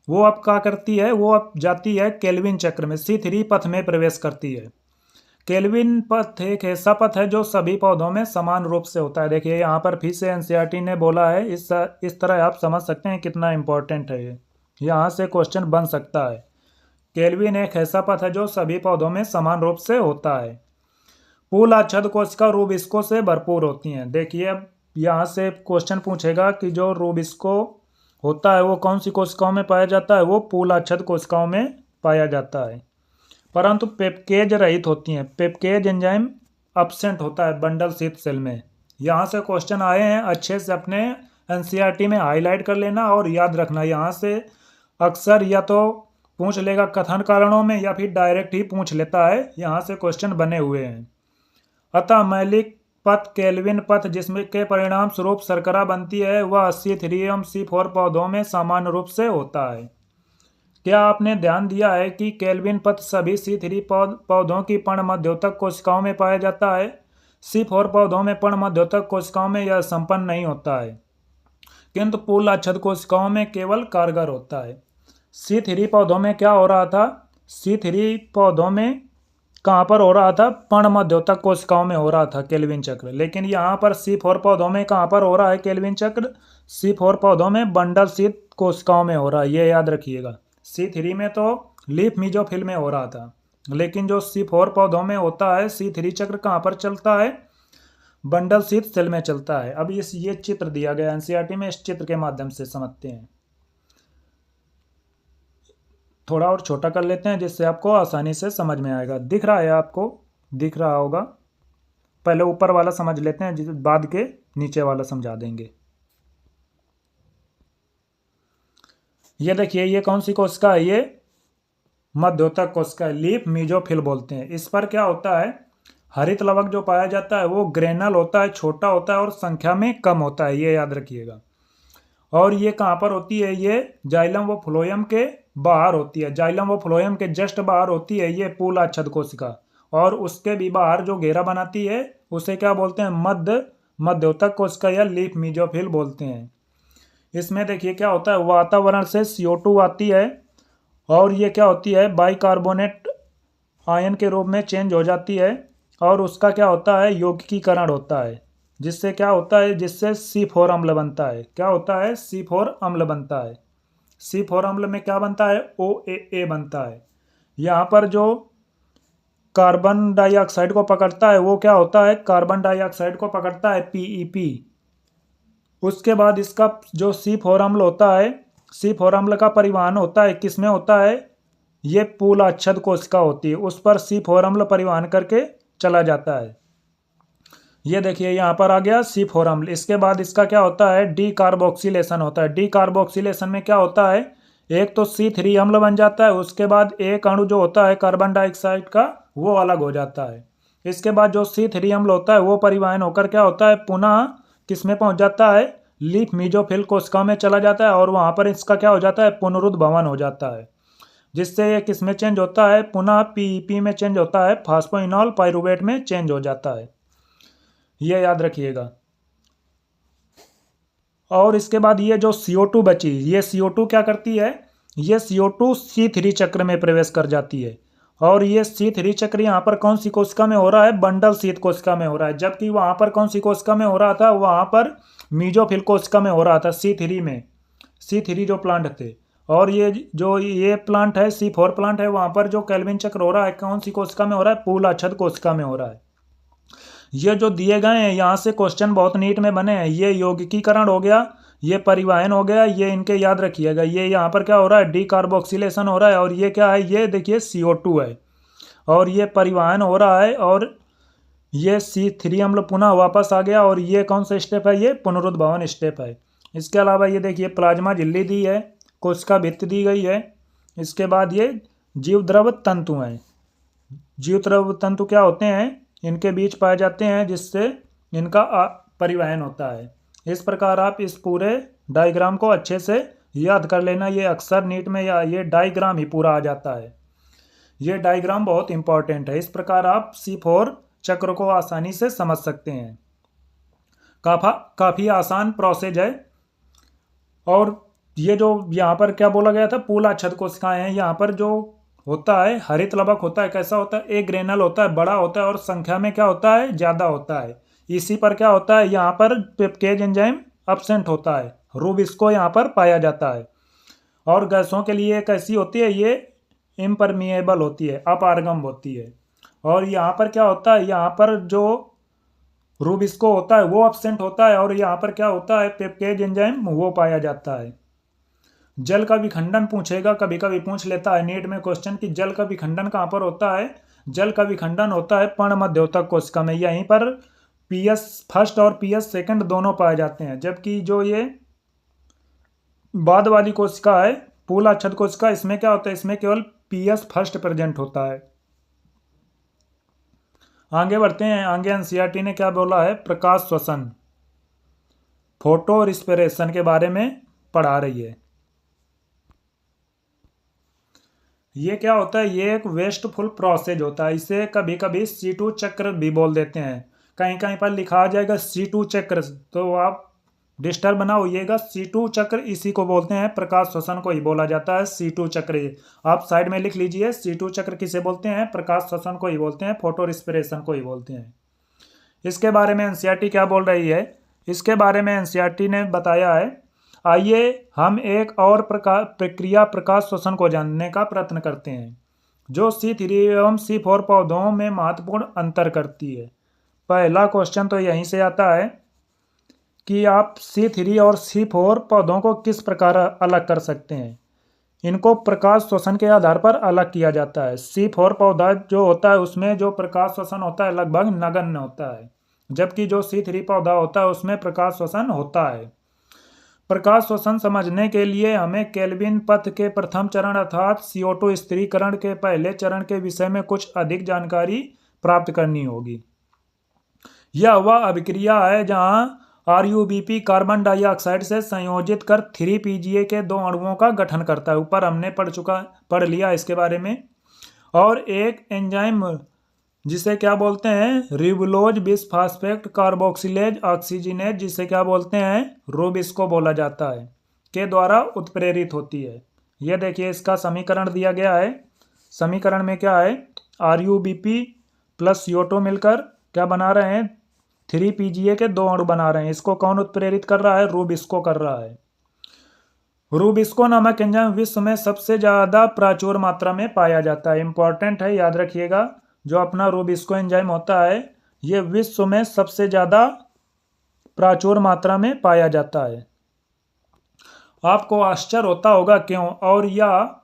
वो अब क्या करती है, वो अब जाती है केल्विन चक्र में, C3 पथ में प्रवेश करती है। केल्विन पथ एक ऐसा पथ है जो सभी पौधों में समान रूप से होता है। देखिए यहाँ पर फिर से एनसीईआरटी ने बोला है, इस तरह आप समझ सकते हैं कितना इंपॉर्टेंट है ये, यहाँ से क्वेश्चन बन सकता है। केल्विन एक ऐसा पथ है जो सभी पौधों में समान रूप से होता है। पूल आच्छादित कोशिका रूबिस्को से भरपूर होती हैं। देखिए अब यहाँ से क्वेश्चन पूछेगा कि जो रूबिस्को होता है वो कौन सी कोशिकाओं में पाया जाता है, वो पूल आच्छादित कोशिकाओं में पाया जाता है, परंतु पेपकेज रहित होती हैं। पेपकेज एंजाइम अब्सेंट होता है बंडल शीथ सेल में। यहाँ से क्वेश्चन आए हैं, अच्छे से अपने एनसीईआरटी में हाईलाइट कर लेना और याद रखना। यहाँ से अक्सर या तो पूछ लेगा कथन कारणों में या फिर डायरेक्ट ही पूछ लेता है, यहाँ से क्वेश्चन बने हुए हैं। अतः मैलिक पथ केल्विन पथ जिसमें के परिणाम स्वरूप शर्करा बनती है वह C3 एवं C4 पौधों में सामान्य रूप से होता है। क्या आपने ध्यान दिया है कि केल्विन पथ सभी C3 पौधों की पर्णमध्योतक कोशिकाओं में पाया जाता है, C4 पौधों में पर्णमध्योतक कोशिकाओं में यह संपन्न नहीं होता है, किंतु पूल आच्छादित कोशिकाओं में केवल कारगर होता है। C3 पौधों में क्या हो रहा था, C3 पौधों में कहाँ पर हो रहा था, पर्णमध्योतक कोशिकाओं में हो रहा था केल्विन चक्र, लेकिन यहाँ पर C4 पौधों में कहाँ पर हो रहा है केल्विन चक्र, C4 पौधों में बंडल शीथ कोशिकाओं में हो रहा है, ये याद रखिएगा। C3 में तो लीफ मीजोफिल में हो रहा था, लेकिन जो C4 पौधों में होता है C3 चक्र कहाँ पर चलता है, बंडल शीथ सेल में चलता है। अब ये चित्र दिया गया एनसीईआरटी में, इस चित्र के माध्यम से समझते हैं। थोड़ा और छोटा कर लेते हैं जिससे आपको आसानी से समझ में आएगा। दिख रहा है आपको, दिख रहा होगा। पहले ऊपर वाला समझ लेते हैं, बाद के नीचे वाला समझा देंगे। ये देखिए ये कौन सी कोशिका है, ये मध्योतक कोशिका है, लीफ मीजोफिल बोलते हैं। इस पर क्या होता है, हरित लवक जो पाया जाता है वो ग्रेनल होता है, छोटा होता है और संख्या में कम होता है, ये याद रखिएगा। और ये कहाँ पर होती है, ये जाइलम व फ्लोएम के बाहर होती है, जाइलम व फ्लोएम के जस्ट बाहर होती है ये पूल आच्छादित कोशिका, और उसके भी बाहर जो घेरा बनाती है उसे क्या बोलते हैं, मध्योतक कोशिका या लीफ मीजोफिल बोलते हैं। इसमें देखिए क्या होता है, वातावरण से CO2 आती है और ये क्या होती है, बाइकार्बोनेट आयन के रूप में चेंज हो जाती है, और उसका क्या होता है, यौगिकीकरण होता है, जिससे क्या होता है, जिससे C4 अम्ल बनता है। क्या होता है, C4 अम्ल बनता है। C4 अम्ल में क्या बनता है, OAA बनता है। यहाँ पर जो कार्बन डाइऑक्साइड को पकड़ता है वो क्या होता है, कार्बन डाइऑक्साइड को पकड़ता है PEP। उसके बाद इसका जो C4 अम्ल होता है, C4 अम्ल का परिवहन होता है, किसमें होता है, ये पूल आच्छादित कोशिका होती है, उस पर C4 अम्ल परिवहन करके चला जाता है। ये देखिए यहाँ पर आ गया C4 अम्ल। इसके बाद इसका क्या होता है, डी कार्बोक्सिलेशन होता है। डी कार्बोक्सिलेशन में क्या होता है, एक तो C3 अम्ल बन जाता है, उसके बाद एक अणु जो होता है कार्बन डाइऑक्साइड का वो अलग हो जाता है। इसके बाद जो C3 अम्ल होता है वो परिवहन होकर क्या होता है, पुनः किस में पहुंच जाता है, लीफ मीजोफिल कोशिका में चला जाता है, और वहाँ पर इसका क्या हो जाता है, पुनरुद्भवन हो जाता है, जिससे ये किस में चेंज होता है, पुनः PEP में चेंज होता है, फास्फोइनॉल पाइरुवेट में चेंज हो जाता है, ये याद रखिएगा। और इसके बाद ये जो CO2 बची, ये CO2 क्या करती है, ये CO2 C3 चक्र में प्रवेश कर जाती है, और ये C3 चक्र यहाँ पर कौन सी कोशिका में हो रहा है, बंडल शीथ कोशिका में हो रहा है, जबकि वहाँ पर कौन सी कोशिका में हो रहा था, वहाँ पर मीजोफिल कोशिका में हो रहा था, C3 में, C3 जो प्लांट थे। और ये जो ये प्लांट है C4 प्लांट है, वहाँ पर जो केल्विन चक्र हो रहा है कौन सी कोशिका में हो रहा है, पूल आच्छादित कोशिका में हो रहा है। ये जो दिए गए हैं यहाँ से क्वेश्चन बहुत नीट में बने हैं। ये यौगिकीकरण हो गया, ये परिवहन हो गया, ये इनके याद रखिएगा। ये यहाँ पर क्या हो रहा है, डी कार्बोक्सिलेशन हो रहा है, और ये क्या है, ये देखिए CO2 है, और ये परिवहन हो रहा है, और ये C3 अम्ल पुनः वापस आ गया, और ये कौन सा स्टेप है, ये पुनरुद्भवन स्टेप है। इसके अलावा ये देखिए प्लाज्मा झिल्ली दी है, कोशिका भित्ति दी गई है। इसके बाद ये जीवद्रव तंतु हैं। जीवद्रव तंतु क्या होते हैं, इनके बीच पाए जाते हैं, जिससे इनका परिवहन होता है। इस प्रकार आप इस पूरे डायग्राम को अच्छे से याद कर लेना। ये अक्सर नीट में या ये डायग्राम ही पूरा आ जाता है। ये डायग्राम बहुत इंपॉर्टेंट है। इस प्रकार आप C4 चक्र को आसानी से समझ सकते हैं। काफ़ी आसान प्रोसेस है। और ये जो यहाँ पर क्या बोला गया था, पूल आच्छादित कोशिकाएं हैं, यहाँ पर जो होता है हरित लवक होता है, कैसा होता है, एक ग्रेनल होता है, बड़ा होता है, और संख्या में क्या होता है, ज़्यादा होता है। इसी पर क्या होता है, यहाँ पर पेपकेज एंजाइम अब्सेंट होता है, रूबिस्को यहाँ पर पाया जाता है। और गैसों के लिए कैसी होती है, ये इम्परमिएबल होती है, अपारगम होती है। और यहाँ पर क्या होता है, यहाँ पर जो रूबिस्को होता है वो एब्सेंट होता है, और यहाँ पर क्या होता है, पेप्टेज एंजाइम वो पाया जाता है। जल का विखंडन पूछेगा, कभी कभी पूछ लेता है नीट में क्वेश्चन कि जल का विखंडन कहाँ पर होता है। जल का विखंडन होता है पर्ण मध्योतक कोशिका में, यहीं पर पीएस फर्स्ट और पीएस सेकंड दोनों पाए जाते हैं। जबकि जो ये बाद वाली कोशिका है पूल अच्छद कोशिका, इसमें क्या होता है, इसमें केवल पीएस फर्स्ट प्रेजेंट होता है। आगे बढ़ते हैं। आगे एनसीईआरटी ने क्या बोला है, प्रकाश श्वसन फोटो रिस्पिरेशन के बारे में पढ़ा रही है। ये क्या होता है, ये एक वेस्टफुल प्रोसेस होता है। इसे कभी कभी C2 चक्र भी बोल देते हैं। कहीं कहीं पर लिखा आ जाएगा C2 चक्र, तो आप डिस्टर्ब ना होइएगा। C2 चक्र इसी को बोलते हैं, प्रकाश श्वसन को ही बोला जाता है C2 चक्र। आप साइड में लिख लीजिए, C2 चक्र किसे बोलते हैं, प्रकाश श्वसन को ही बोलते हैं, फोटो रिस्पिरेशन को ही बोलते हैं। इसके बारे में एनसीईआरटी क्या बोल रही है, इसके बारे में एनसीईआरटी ने बताया है। आइए हम एक और प्रक्रिया प्रकाश श्वसन को जानने का प्रयत्न करते हैं, जो C3 एवं C4 पौधों में महत्वपूर्ण अंतर करती है। पहला क्वेश्चन तो यहीं से आता है कि आप C3 और C4 पौधों को किस प्रकार अलग कर सकते हैं। इनको प्रकाश श्वसन के आधार पर अलग किया जाता है। C4 पौधा जो होता है उसमें जो प्रकाश श्वसन होता है लगभग नगण्य होता है, जबकि जो C3 पौधा होता है उसमें प्रकाश श्वसन होता है। प्रकाश श्वसन समझने के लिए हमें केल्विन पथ के प्रथम चरण अर्थात CO2 स्थिरीकरण के पहले चरण के विषय में कुछ अधिक जानकारी प्राप्त करनी होगी। यह वह अभिक्रिया है जहां RuBP कार्बन डाइऑक्साइड से संयोजित कर 3PGA के दो अणुओं का गठन करता है। ऊपर हमने पढ़ लिया इसके बारे में। और एक एंजाइम जिसे क्या बोलते हैं, रिबुलोज बिसफास्फेट कार्बोक्सिलेज ऑक्सीजनेज, जिसे क्या बोलते हैं, रूबिस्को बोला जाता है, के द्वारा उत्प्रेरित होती है। यह देखिए इसका समीकरण दिया गया है। समीकरण में क्या है, RuBP प्लस CO2 मिलकर क्या बना रहे हैं, 3PGA के दो अणु बना रहे हैं। इसको कौन उत्प्रेरित कर रहा है, रूबिस्को कर रहा है। रूबिस्को नामक एंजाइम विश्व में सबसे ज्यादा प्रचुर मात्रा में पाया जाता है। इंपॉर्टेंट है, याद रखिएगा। जो अपना रूबिस्को एंजाइम होता है ये विश्व में सबसे ज्यादा प्रचुर मात्रा में पाया जाता है। आपको आश्चर्य होता होगा क्यों, और यह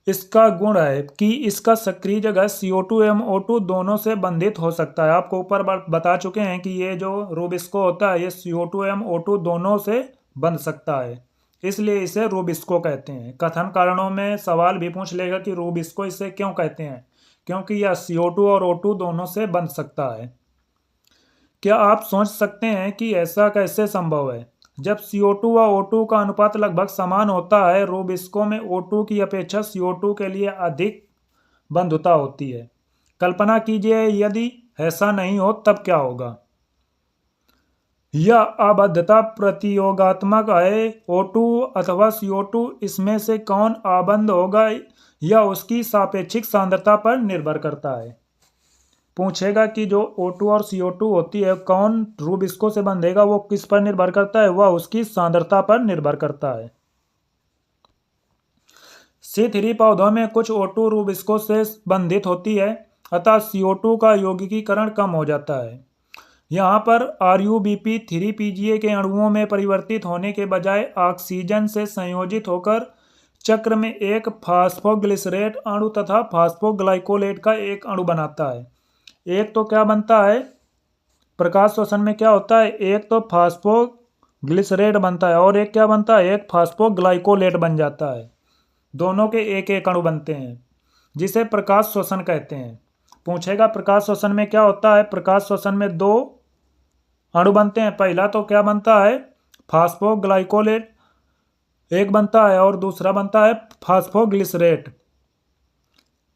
इसका गुण है कि इसका सक्रिय जगह CO2 एवं O2 दोनों से बंधित हो सकता है। आपको ऊपर बता चुके हैं कि ये जो रूबिस्को होता है ये CO2 एवं O2 दोनों से बंध सकता है, इसलिए इसे रूबिस्को कहते हैं। कथन कारणों में सवाल भी पूछ लेगा कि रूबिस्को इसे क्यों कहते हैं, क्योंकि यह CO2 और O2 दोनों से बंध सकता है। क्या आप सोच सकते हैं कि ऐसा कैसे संभव है, जब CO2 व O2 का अनुपात लगभग समान होता है, रूबिस्को में O2 की अपेक्षा CO2 के लिए अधिक बंधुता होती है। कल्पना कीजिए यदि ऐसा नहीं हो तब क्या होगा। यह अबद्धता प्रतियोगात्मक है। O2 अथवा CO2 इसमें से कौन आबद्ध होगा यह उसकी सापेक्षिक सांद्रता पर निर्भर करता है। पूछेगा कि जो O2 और CO2 होती है कौन रूबिस्को से बंधेगा, वो किस पर निर्भर करता है, वह उसकी सांद्रता पर निर्भर करता है। C3 पौधों में कुछ O2 रूबिस्को से बंधित होती है, अतः CO2 का यौगिकीकरण कम हो जाता है। यहाँ पर RuBP 3PGA के अणुओं में परिवर्तित होने के बजाय ऑक्सीजन से संयोजित होकर चक्र में एक फास्फोग्लिसरेट अणु तथा फास्फोग्लाइकोलेट का एक अणु बनाता है। एक तो क्या बनता है, प्रकाश श्वसन में क्या होता है, एक तो फास्फोग्लिसरेट बनता है और एक क्या बनता है, एक फास्फोग्लाइकोलेट बन जाता है। दोनों के एक एक अणु बनते हैं जिसे प्रकाश श्वसन कहते हैं। पूछेगा प्रकाश श्वसन में क्या होता है, प्रकाश श्वसन में दो अणु बनते हैं। पहला तो क्या बनता है, फास्फोग्लाइकोलेट एक बनता है और दूसरा बनता है फास्फोग्लिसरेट।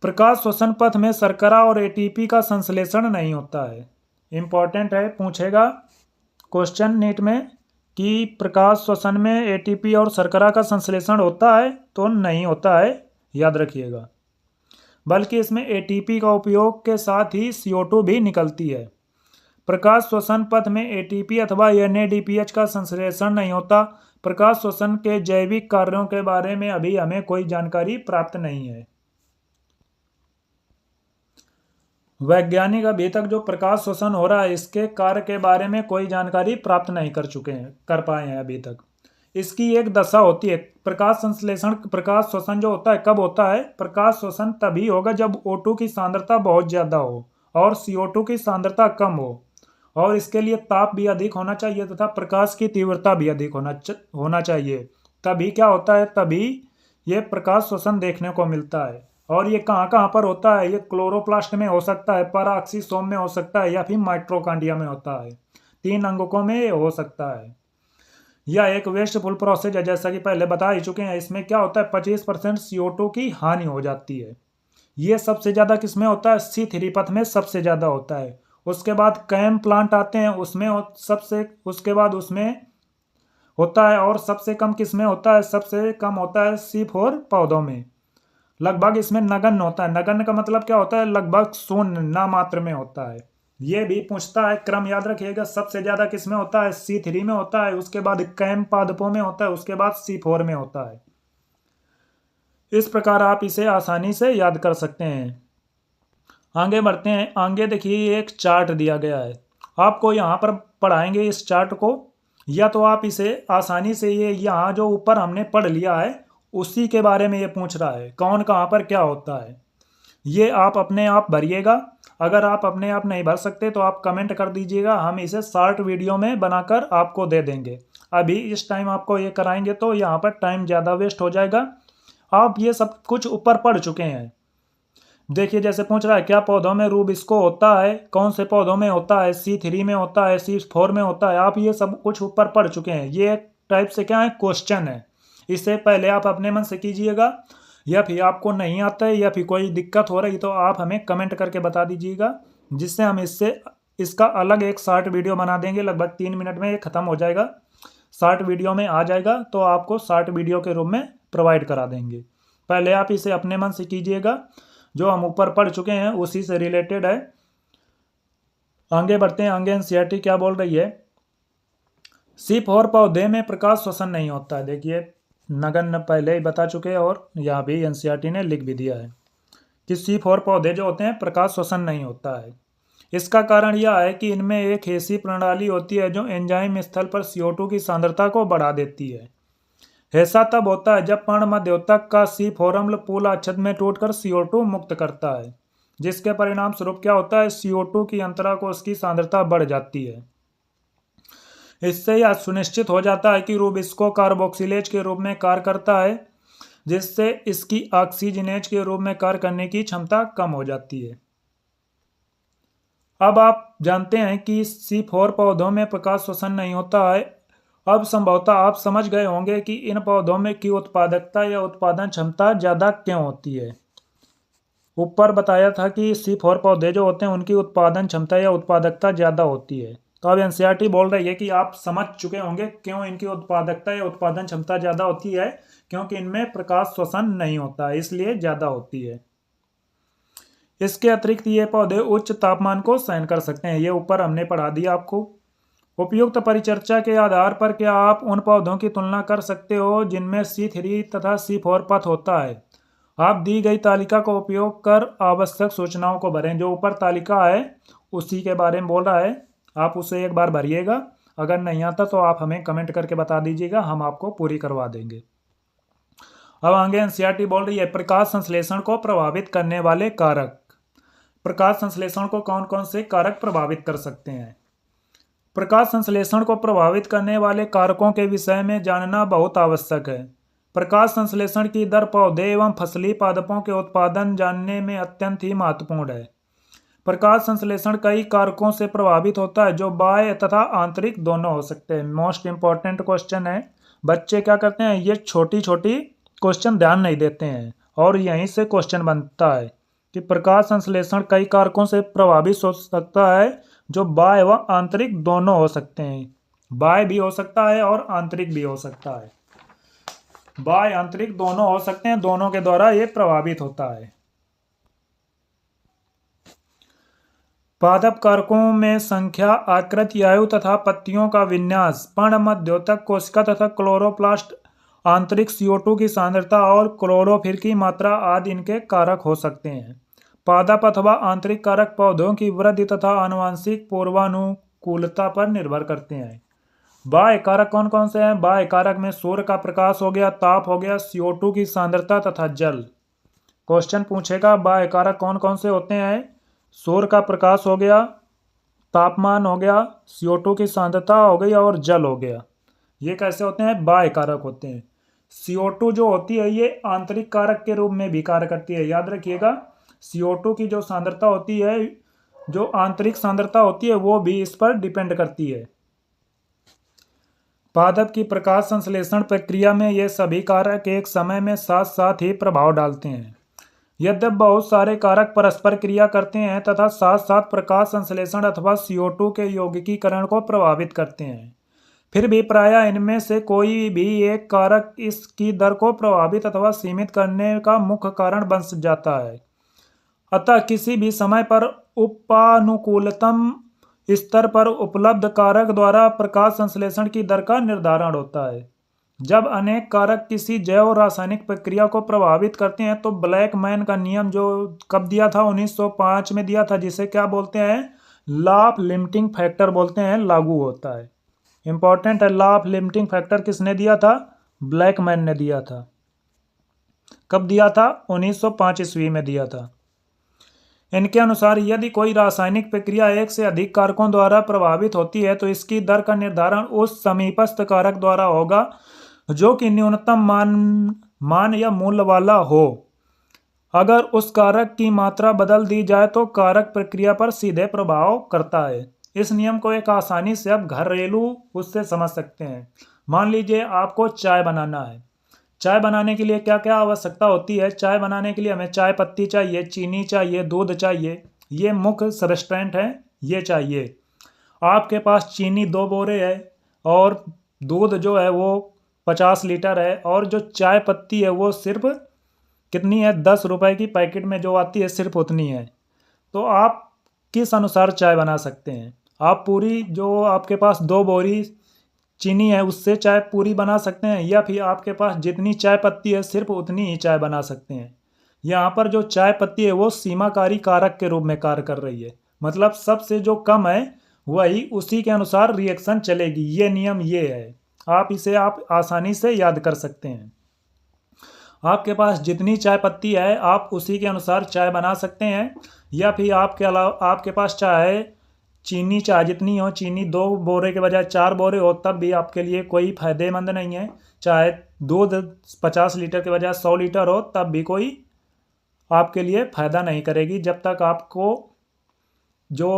प्रकाश श्वसन पथ में शर्करा और ATP का संश्लेषण नहीं होता है। इंपॉर्टेंट है, पूछेगा क्वेश्चन नीट में कि प्रकाश श्वसन में ATP और शर्करा का संश्लेषण होता है, तो नहीं होता है, याद रखिएगा। बल्कि इसमें ATP का उपयोग के साथ ही CO2 भी निकलती है। प्रकाश श्वसन पथ में ATP अथवा NADPH का संश्लेषण नहीं होता। प्रकाश श्वसन के जैविक कार्यों के बारे में अभी हमें कोई जानकारी प्राप्त नहीं है। वैज्ञानिक अभी तक जो प्रकाश शोषण हो रहा है इसके कार्य के बारे में कोई जानकारी प्राप्त नहीं कर पाए हैं अभी तक। इसकी एक दशा होती है प्रकाश संश्लेषण। प्रकाश शोषण जो होता है कब होता है? प्रकाश शोषण तभी होगा जब O2 की सांद्रता बहुत ज़्यादा हो और CO2 की सांद्रता कम हो, और इसके लिए ताप भी अधिक होना चाहिए तथा प्रकाश की तीव्रता भी अधिक होना चाहिए। तभी क्या होता है? तभी ये प्रकाश शोषण देखने को मिलता है। और ये कहाँ कहाँ पर होता है? ये क्लोरोप्लास्ट में हो सकता है, पराक्सीसोम में हो सकता है, या फिर माइटोकॉन्ड्रिया में होता है। 3 अंगकों में ये हो सकता है। यह एक वेस्टफुल प्रोसेस है, जैसा कि पहले बता ही चुके हैं। इसमें क्या होता है? 25% CO2 की हानि हो जाती है। ये सबसे ज़्यादा किस में होता है? C3 पथ में सबसे ज़्यादा होता है। उसके बाद कैम प्लांट आते हैं, उसमें उसके बाद उसमें होता है। और सबसे कम किस में होता है? सबसे कम होता है C4 पौधों में। लगभग इसमें नगण्य होता है। नगण्य का मतलब क्या होता है? लगभग शून्य, ना मात्र में होता है। ये भी पूछता है, क्रम याद रखिएगा। सबसे ज्यादा किस में होता है? C3 में होता है, उसके बाद कैम पादपों में होता है, उसके बाद C4 में होता है। इस प्रकार आप इसे आसानी से याद कर सकते हैं। आगे बढ़ते हैं। आगे देखिए एक चार्ट दिया गया है, आपको यहाँ पर पढ़ाएंगे इस चार्ट को, या तो आप इसे आसानी से ये यहाँ जो ऊपर हमने पढ़ लिया है उसी के बारे में ये पूछ रहा है कौन कहाँ पर क्या होता है। ये आप अपने आप भरिएगा। अगर आप अपने आप नहीं भर सकते तो आप कमेंट कर दीजिएगा, हम इसे शॉर्ट वीडियो में बनाकर आपको दे देंगे। अभी इस टाइम आपको ये कराएंगे तो यहाँ पर टाइम ज़्यादा वेस्ट हो जाएगा। आप ये सब कुछ ऊपर पढ़ चुके हैं। देखिए जैसे पूछ रहा है क्या पौधों में रूबिस्को होता है, कौन से पौधों में होता है, C3 में होता है, C4 में होता है। आप ये सब कुछ ऊपर पढ़ चुके हैं। ये एक टाइप से क्या है? क्वेश्चन है। इसे पहले आप अपने मन से कीजिएगा, या फिर आपको नहीं आता है या फिर कोई दिक्कत हो रही तो आप हमें कमेंट करके बता दीजिएगा, जिससे हम इसका अलग एक शॉर्ट वीडियो बना देंगे। लगभग 3 मिनट में ये ख़त्म हो जाएगा, शॉर्ट वीडियो में आ जाएगा, तो आपको शॉर्ट वीडियो के रूप में प्रोवाइड करा देंगे। पहले आप इसे अपने मन से कीजिएगा, जो हम ऊपर पढ़ चुके हैं उसी से रिलेटेड है। आगे बढ़ते हैं। आगे एनसीईआरटी क्या बोल रही है? C4 पौधे में प्रकाश शोषण नहीं होता है। देखिए नगण्य पहले ही बता चुके हैं, और यहाँ भी एनसीईआरटी ने लिख भी दिया है कि C4 पौधे जो होते हैं प्रकाश शोषण नहीं होता है। इसका कारण यह है कि इनमें एक ऐसी प्रणाली होती है जो एंजाइम स्थल पर CO2 की सांद्रता को बढ़ा देती है। ऐसा तब होता है जब पर्णमध्योतक का C4 अम्ल पूल अच्छद में टूटकर CO2 मुक्त करता है, जिसके परिणाम स्वरूप क्या होता है? CO2 की अंतराकोश की सांद्रता बढ़ जाती है। इससे यह सुनिश्चित हो जाता है कि रूबिस्को कार्बोक्सिलेज के रूप में कार्य करता है, जिससे इसकी ऑक्सीजनेज के रूप में कार्य करने की क्षमता कम हो जाती है। अब आप जानते हैं कि C4 पौधों में प्रकाश शोषण नहीं होता है। अब संभवतः आप समझ गए होंगे कि इन पौधों में की उत्पादकता या उत्पादन क्षमता ज़्यादा क्यों होती है। ऊपर बताया था कि C4 पौधे जो होते हैं उनकी उत्पादन क्षमता या उत्पादकता ज़्यादा होती है। तो अब एनसीईआरटी बोल रही है कि आप समझ चुके होंगे क्यों इनकी उत्पादकता या उत्पादन क्षमता ज़्यादा होती है, क्योंकि इनमें प्रकाश शोषण नहीं होता है, इसलिए ज़्यादा होती है। इसके अतिरिक्त ये पौधे उच्च तापमान को सहन कर सकते हैं। ये ऊपर हमने पढ़ा दिया आपको। उपयुक्त परिचर्चा के आधार पर क्या आप उन पौधों की तुलना कर सकते हो जिनमें C3 तथा C4 पथ होता है? आप दी गई तालिका का उपयोग कर आवश्यक सूचनाओं को भरें। जो ऊपर तालिका है उसी के बारे में बोल रहा है, आप उसे एक बार भरिएगा। अगर नहीं आता तो आप हमें कमेंट करके बता दीजिएगा, हम आपको पूरी करवा देंगे। अब आगे एनसीईआरटी बोल रही है प्रकाश संश्लेषण को प्रभावित करने वाले कारक। प्रकाश संश्लेषण को कौन कौन से कारक प्रभावित कर सकते हैं? प्रकाश संश्लेषण को प्रभावित करने वाले कारकों के विषय में जानना बहुत आवश्यक है। प्रकाश संश्लेषण की दर पौधे एवं फसली पादपों के उत्पादन जानने में अत्यंत ही महत्वपूर्ण है। प्रकाश संश्लेषण कई कारकों से प्रभावित होता है जो बाह्य तथा आंतरिक दोनों हो सकते हैं। मोस्ट इंपॉर्टेंट क्वेश्चन है। बच्चे क्या करते हैं, ये छोटी छोटी क्वेश्चन ध्यान नहीं देते हैं, और यहीं से क्वेश्चन बनता है कि प्रकाश संश्लेषण कई कारकों से प्रभावित हो सकता है जो बाह्य व आंतरिक दोनों हो सकते हैं। बाह्य भी हो सकता है और आंतरिक भी हो सकता है। बाह्य आंतरिक दोनों हो सकते हैं, दोनों के द्वारा ये प्रभावित होता है। पादप कारकों में संख्या, आकृति, आयु तथा पत्तियों का विन्यास, पर्णमध्योतक कोशिका तथा क्लोरोप्लास्ट, आंतरिक CO2 की सांद्रता और क्लोरोफिल की मात्रा आदि इनके कारक हो सकते हैं। पादप अथवा आंतरिक कारक पौधों की वृद्धि तथा आनुवंशिक पूर्वानुकूलता पर निर्भर करते हैं। बाह्य कारक कौन कौन से हैं? बाह्य कारक में सूर्य का प्रकाश हो गया, ताप हो गया, CO2 की सांद्रता तथा जल। क्वेश्चन पूछेगा बाह्य कारक कौन कौन से होते हैं? सूर्य का प्रकाश हो गया, तापमान हो गया, CO2 की सांद्रता हो गई और जल हो गया। ये कैसे होते हैं? बाह्य कारक होते हैं। CO2 जो होती है ये आंतरिक कारक के रूप में भी कार्य करती है। याद रखिएगा, CO2 की जो सांद्रता होती है, जो आंतरिक सांद्रता होती है, वो भी इस पर डिपेंड करती है। पादप की प्रकाश संश्लेषण प्रक्रिया में ये सभी कारक एक समय में साथ साथ ही प्रभाव डालते हैं। यद्यपि बहुत सारे कारक परस्पर क्रिया करते हैं तथा साथ साथ प्रकाश संश्लेषण अथवा CO2 के यौगिकीकरण को प्रभावित करते हैं, फिर भी प्रायः इनमें से कोई भी एक कारक इसकी दर को प्रभावित अथवा सीमित करने का मुख्य कारण बन जाता है। अतः किसी भी समय पर उपानुकूलतम स्तर पर उपलब्ध कारक द्वारा प्रकाश संश्लेषण की दर का निर्धारण होता है। जब अनेक कारक किसी जैव रासायनिक प्रक्रिया को प्रभावित करते हैं तो ब्लैकमैन का नियम, जो कब दिया था? 1905 में दिया था, जिसे क्या बोलते हैं? लॉ ऑफ लिमिटिंग फैक्टर बोलते हैं, लागू होता है। इंपॉर्टेंट है, लॉ ऑफ लिमिटिंग फैक्टर किसने दिया था? ब्लैकमैन ने दिया था। कब दिया था? 1905 ईस्वी में दिया था। इनके अनुसार यदि कोई रासायनिक प्रक्रिया एक से अधिक कारकों द्वारा प्रभावित होती है तो इसकी दर का निर्धारण उस समीपस्थ कारक द्वारा होगा जो कि न्यूनतम मान या मूल्य वाला हो। अगर उस कारक की मात्रा बदल दी जाए तो कारक प्रक्रिया पर सीधे प्रभाव करता है। इस नियम को एक आसानी से आप घरेलू उससे समझ सकते हैं। मान लीजिए आपको चाय बनाना है। चाय बनाने के लिए क्या क्या आवश्यकता होती है? चाय बनाने के लिए हमें चाय पत्ती चाहिए, चीनी चाहिए, दूध चाहिए। ये मुख्य सबस्ट्रेंट है, ये चाहिए। आपके पास चीनी 2 बोरे है और दूध जो है वो 50 लीटर है और जो चाय पत्ती है वो सिर्फ कितनी है? 10 रुपए की पैकेट में जो आती है सिर्फ उतनी है। तो आप किस अनुसार चाय बना सकते हैं? आप पूरी, जो आपके पास 2 बोरी चीनी है उससे चाय पूरी बना सकते हैं, या फिर आपके पास जितनी चाय पत्ती है सिर्फ उतनी ही चाय बना सकते हैं। यहाँ पर जो चाय पत्ती है वो सीमाकारी कारक के रूप में कार्य कर रही है, मतलब सबसे जो कम है वही उसी के अनुसार रिएक्शन चलेगी। ये नियम ये है, आप आसानी से याद कर सकते हैं। आपके पास जितनी चाय पत्ती है आप उसी के अनुसार चाय बना सकते हैं, या फिर आपके पास चाहे चीनी चाहे जितनी हो, चीनी 2 बोरे के बजाय 4 बोरे हो तब भी आपके लिए कोई फायदेमंद नहीं है। चाहे दूध 50 लीटर के बजाय 100 लीटर हो तब भी कोई आपके लिए फ़ायदा नहीं करेगी, जब तक आपको जो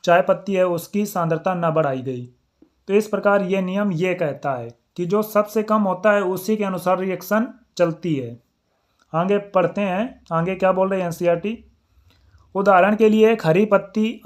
चाय पत्ती है उसकी सांद्रता न बढ़ाई गई। तो इस प्रकार ये नियम ये कहता है कि जो सबसे कम होता है उसी के अनुसार रिएक्शन चलती है। आगे पढ़ते हैं, आगे क्या बोल रहे हैं NCERT। उदाहरण के लिए एक हरी पत्ती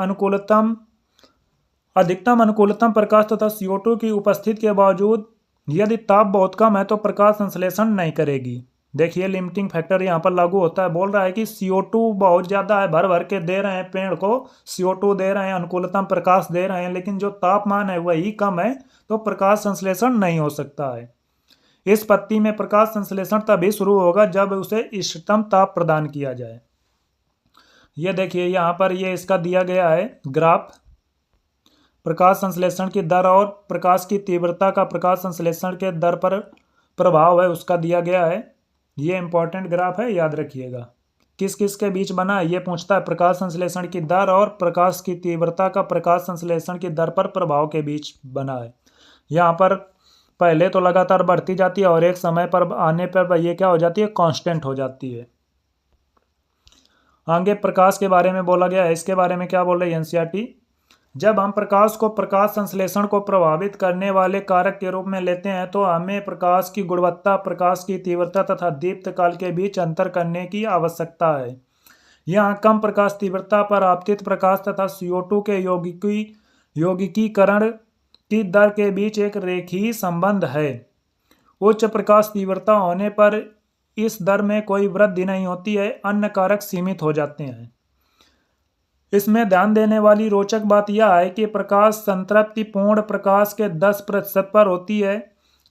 अधिकतम अनुकूलतम प्रकाश तथा CO2 की उपस्थिति के बावजूद यदि ताप बहुत कम है तो प्रकाश संश्लेषण नहीं करेगी। देखिए लिमिटिंग फैक्टर यहाँ पर लागू होता है। बोल रहा है कि CO2 बहुत ज़्यादा है, भर भर के दे रहे हैं, पेड़ को CO2 दे रहे हैं, अनुकूलतम प्रकाश दे रहे हैं, लेकिन जो तापमान है वही कम है तो प्रकाश संश्लेषण नहीं हो सकता है। इस पत्ती में प्रकाश संश्लेषण तभी शुरू होगा जब उसे इष्टतम ताप प्रदान किया जाए। ये देखिए यहाँ पर ये इसका दिया गया है ग्राफ। प्रकाश संश्लेषण की दर और प्रकाश की तीव्रता का प्रकाश संश्लेषण के दर पर प्रभाव है उसका दिया गया है। ये इंपॉर्टेंट ग्राफ है, याद रखिएगा। किस किस के बीच बना है ये पूछता है। प्रकाश संश्लेषण की दर और प्रकाश की तीव्रता का प्रकाश संश्लेषण की दर पर प्रभाव के बीच बना है। यहाँ पर पहले तो लगातार बढ़ती जाती है और एक समय पर आने पर ये क्या हो जाती है? कांस्टेंट हो जाती है। आगे प्रकाश के बारे में बोला गया है, इसके बारे में क्या बोल रही है NCERT। जब हम प्रकाश को प्रकाश संश्लेषण को प्रभावित करने वाले कारक के रूप में लेते हैं तो हमें प्रकाश की गुणवत्ता, प्रकाश की तीव्रता तथा दीप्त काल के बीच अंतर करने की आवश्यकता है। यहाँ कम प्रकाश तीव्रता पर आपतित प्रकाश तथा CO2 के यौगिकीकरण की दर के बीच एक रेखीय संबंध है। उच्च प्रकाश तीव्रता होने पर इस दर में कोई वृद्धि नहीं होती है, अन्य कारक सीमित हो जाते हैं। इसमें ध्यान देने वाली रोचक बात यह है कि प्रकाश संतृप्ति पूर्ण प्रकाश के 10% पर होती है।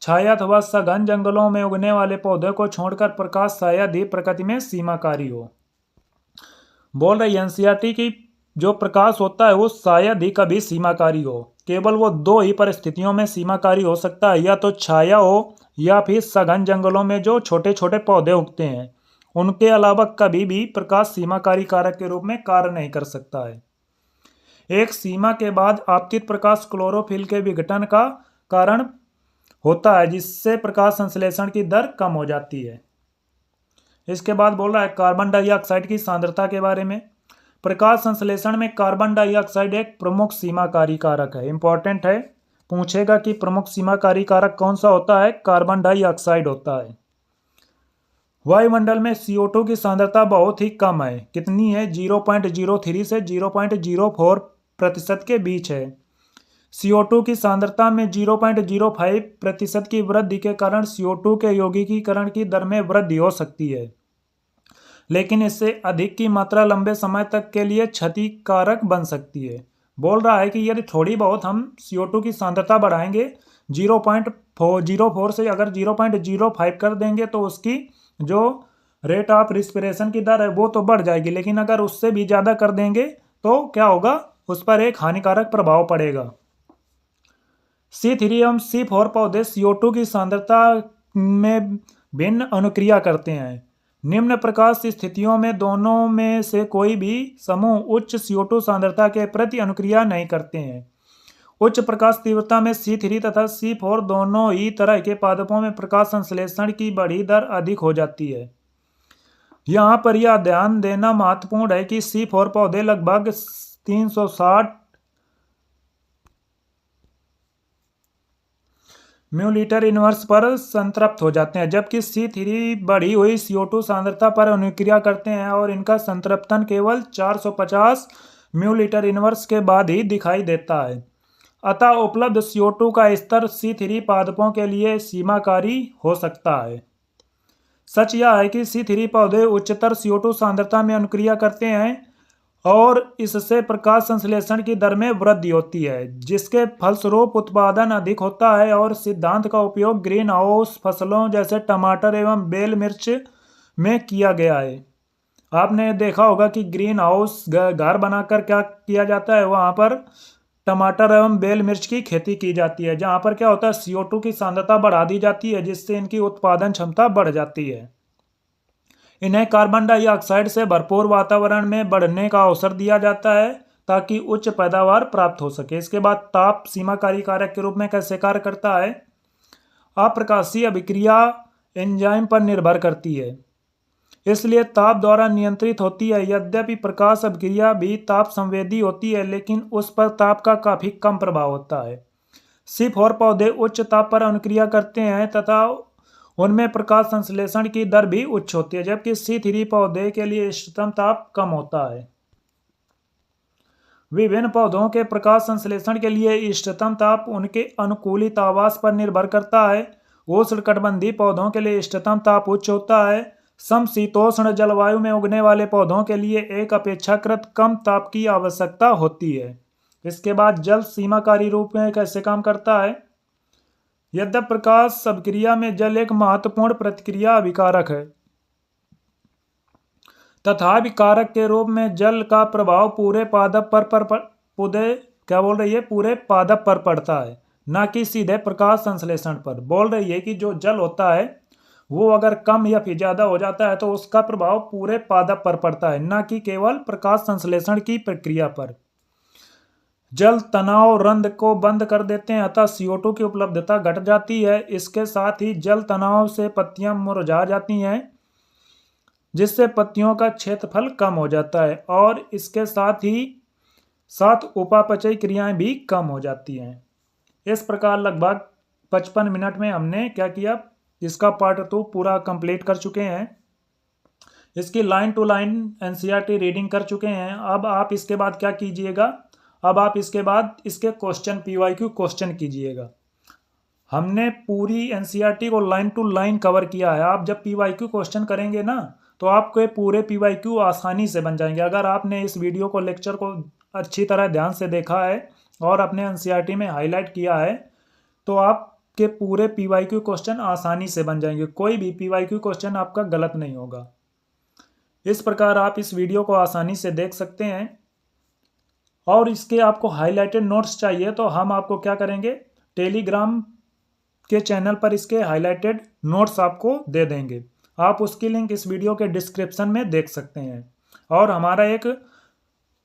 छाया अथवा सघन जंगलों में उगने वाले पौधे को छोड़कर प्रकाश शायद ही प्रकृति में सीमाकारी हो। बोल रही एनसीईआरटी की जो प्रकाश होता है वो शायद ही कभी सीमाकारी हो। केवल वो दो ही परिस्थितियों में सीमाकारी हो सकता है, या तो छाया हो या फिर सघन जंगलों में जो छोटे छोटे पौधे उगते हैं। उनके अलावा कभी भी प्रकाश सीमाकारी कारक के रूप में कार्य नहीं कर सकता है। एक सीमा के बाद आपतित प्रकाश क्लोरोफिल के विघटन का कारण होता है, जिससे प्रकाश संश्लेषण की दर कम हो जाती है। इसके बाद बोल रहा है कार्बन डाइऑक्साइड की सांद्रता के बारे में। प्रकाश संश्लेषण में कार्बन डाइऑक्साइड एक प्रमुख सीमाकारी कारक है। इंपॉर्टेंट है, पूछेगा कि प्रमुख सीमाकारी कारक कौन सा होता है। कार्बन डाइऑक्साइड होता है। वायुमंडल में CO2 की सांद्रता बहुत ही कम है। कितनी है? 0.03 से 0.04% के बीच है। CO2 की सांद्रता में 0.05% की वृद्धि के कारण CO2 के यौगिकीकरण की दर में वृद्धि हो सकती है, लेकिन इससे अधिक की मात्रा लंबे समय तक के लिए क्षतिकारक बन सकती है। बोल रहा है कि यदि थोड़ी बहुत हम CO2 की सांद्रता बढ़ाएंगे 0.04 से अगर 0.05 कर देंगे तो उसकी जो रेट ऑफ रिस्पिरेशन की दर है वो तो बढ़ जाएगी, लेकिन अगर उससे भी ज़्यादा कर देंगे तो क्या होगा? उस पर एक हानिकारक प्रभाव पड़ेगा। C3 एवं C4 पौधे CO2 की सांद्रता में भिन्न अनुक्रिया करते हैं। निम्न प्रकाश स्थितियों में दोनों में से कोई भी समूह उच्च CO2 सांद्रता के प्रति अनुक्रिया नहीं करते हैं। उच्च प्रकाश तीव्रता में C3 तथा C4 दोनों ही तरह के पादपों में प्रकाश संश्लेषण की बढ़ी दर अधिक हो जाती है। यहाँ पर यह ध्यान देना महत्वपूर्ण है कि C4 पौधे लगभग 360 मिलीलीटर इनवर्स पर संतृप्त हो जाते हैं, जबकि C3 बढ़ी हुई CO2 सांद्रता पर अनुक्रिया करते हैं और इनका संतृप्तन केवल 450 मिलीलीटर इनवर्स के बाद ही दिखाई देता है। अतः उपलब्ध CO2 का स्तर C3 पादपों के लिए सीमाकारी हो सकता है। सच यह है कि C3 पौधे उच्चतर CO2 सांद्रता में अनुक्रिया करते हैं और इससे प्रकाश संश्लेषण की दर में वृद्धि होती है, जिसके फलस्वरूप उत्पादन अधिक होता है। और सिद्धांत का उपयोग ग्रीन हाउस फसलों जैसे टमाटर एवं बेल मिर्च में किया गया है। आपने देखा होगा कि ग्रीन हाउस घर बनाकर क्या किया जाता है, वहाँ पर टमाटर एवं बेल मिर्च की खेती की जाती है, जहाँ पर क्या होता है CO2 की सांद्रता बढ़ा दी जाती है, जिससे इनकी उत्पादन क्षमता बढ़ जाती है। इन्हें कार्बन डाइऑक्साइड से भरपूर वातावरण में बढ़ने का अवसर दिया जाता है ताकि उच्च पैदावार प्राप्त हो सके। इसके बाद ताप सीमाकारी कारक के रूप में कैसे कार्य करता है? अप्रकाशीय अभिक्रिया एंजाइम पर निर्भर करती है, इसलिए ताप द्वारा नियंत्रित होती है। यद्यपि प्रकाश अभिक्रिया भी ताप संवेदी होती है, लेकिन उस पर ताप का काफी कम प्रभाव होता है। C4 पौधे उच्च ताप पर अनुक्रिया करते हैं तथा उनमें प्रकाश संश्लेषण की दर भी उच्च होती है, जबकि C3 पौधे के लिए इष्टतम ताप कम होता है। विभिन्न पौधों के प्रकाश संश्लेषण के लिए इष्टतम ताप उनके अनुकूलित आवास पर निर्भर करता है। उष्णकटिबंधीय पौधों के लिए इष्टतम ताप उच्च होता है। समशीतोष्ण जलवायु में उगने वाले पौधों के लिए एक अपेक्षाकृत कम ताप की आवश्यकता होती है। इसके बाद जल सीमाकारी रूप में कैसे काम करता है? यद्यपि प्रकाश अभिक्रिया में जल एक महत्वपूर्ण प्रतिक्रिया अभिकारक है, तथापि कारक के रूप में जल का प्रभाव पूरे पादप पूरे पादप पर पड़ता है, न कि सीधे प्रकाश संश्लेषण पर। बोल रही है कि जो जल होता है वो अगर कम या फिर ज्यादा हो जाता है तो उसका प्रभाव पूरे पादप पर पड़ता है, न कि केवल प्रकाश संश्लेषण की प्रक्रिया पर। जल तनाव रंध्र को बंद कर देते हैं, अतः CO2 की उपलब्धता घट जाती है। इसके साथ ही जल तनाव से पत्तियां मुरझा जाती हैं, जिससे पत्तियों का क्षेत्रफल कम हो जाता है, और इसके साथ ही उपापचयी क्रियाएं भी कम हो जाती हैं। इस प्रकार लगभग 55 मिनट में हमने क्या किया, इसका पार्ट 2 पूरा कंप्लीट कर चुके हैं। इसकी line to line NCERT reading कर चुके हैं। अब आप इसके बाद क्या कीजिएगा, अब आप इसके बाद इसके क्वेश्चन PYQ क्वेश्चन कीजिएगा। हमने पूरी NCERT को लाइन टू लाइन कवर किया है। आप जब PYQ क्वेश्चन करेंगे ना तो आपके पूरे PYQ आसानी से बन जाएंगे। अगर आपने इस वीडियो को लेक्चर को अच्छी तरह ध्यान से देखा है और अपने NCERT में हाईलाइट किया है तो आपके पूरे PYQ क्वेश्चन आसानी से बन जाएंगे। कोई भी PYQ क्वेश्चन आपका गलत नहीं होगा। इस प्रकार आप इस वीडियो को आसानी से देख सकते हैं। और इसके आपको हाईलाइटेड नोट्स चाहिए तो हम आपको क्या करेंगे, टेलीग्राम के चैनल पर इसके हाईलाइटेड नोट्स आपको दे देंगे। आप उसकी लिंक इस वीडियो के डिस्क्रिप्शन में देख सकते हैं। और हमारा एक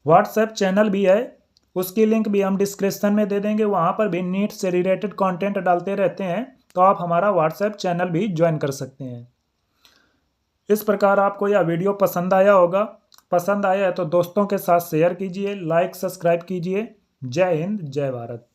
व्हाट्सएप चैनल भी है, उसकी लिंक भी हम डिस्क्रिप्शन में दे देंगे। वहाँ पर भी नीट से रिलेटेड कंटेंट डालते रहते हैं, तो आप हमारा व्हाट्सएप चैनल भी ज्वाइन कर सकते हैं। इस प्रकार आपको यह वीडियो पसंद आया होगा। पसंद आया है तो दोस्तों के साथ शेयर कीजिए, लाइक सब्सक्राइब कीजिए। जय हिंद, जय भारत।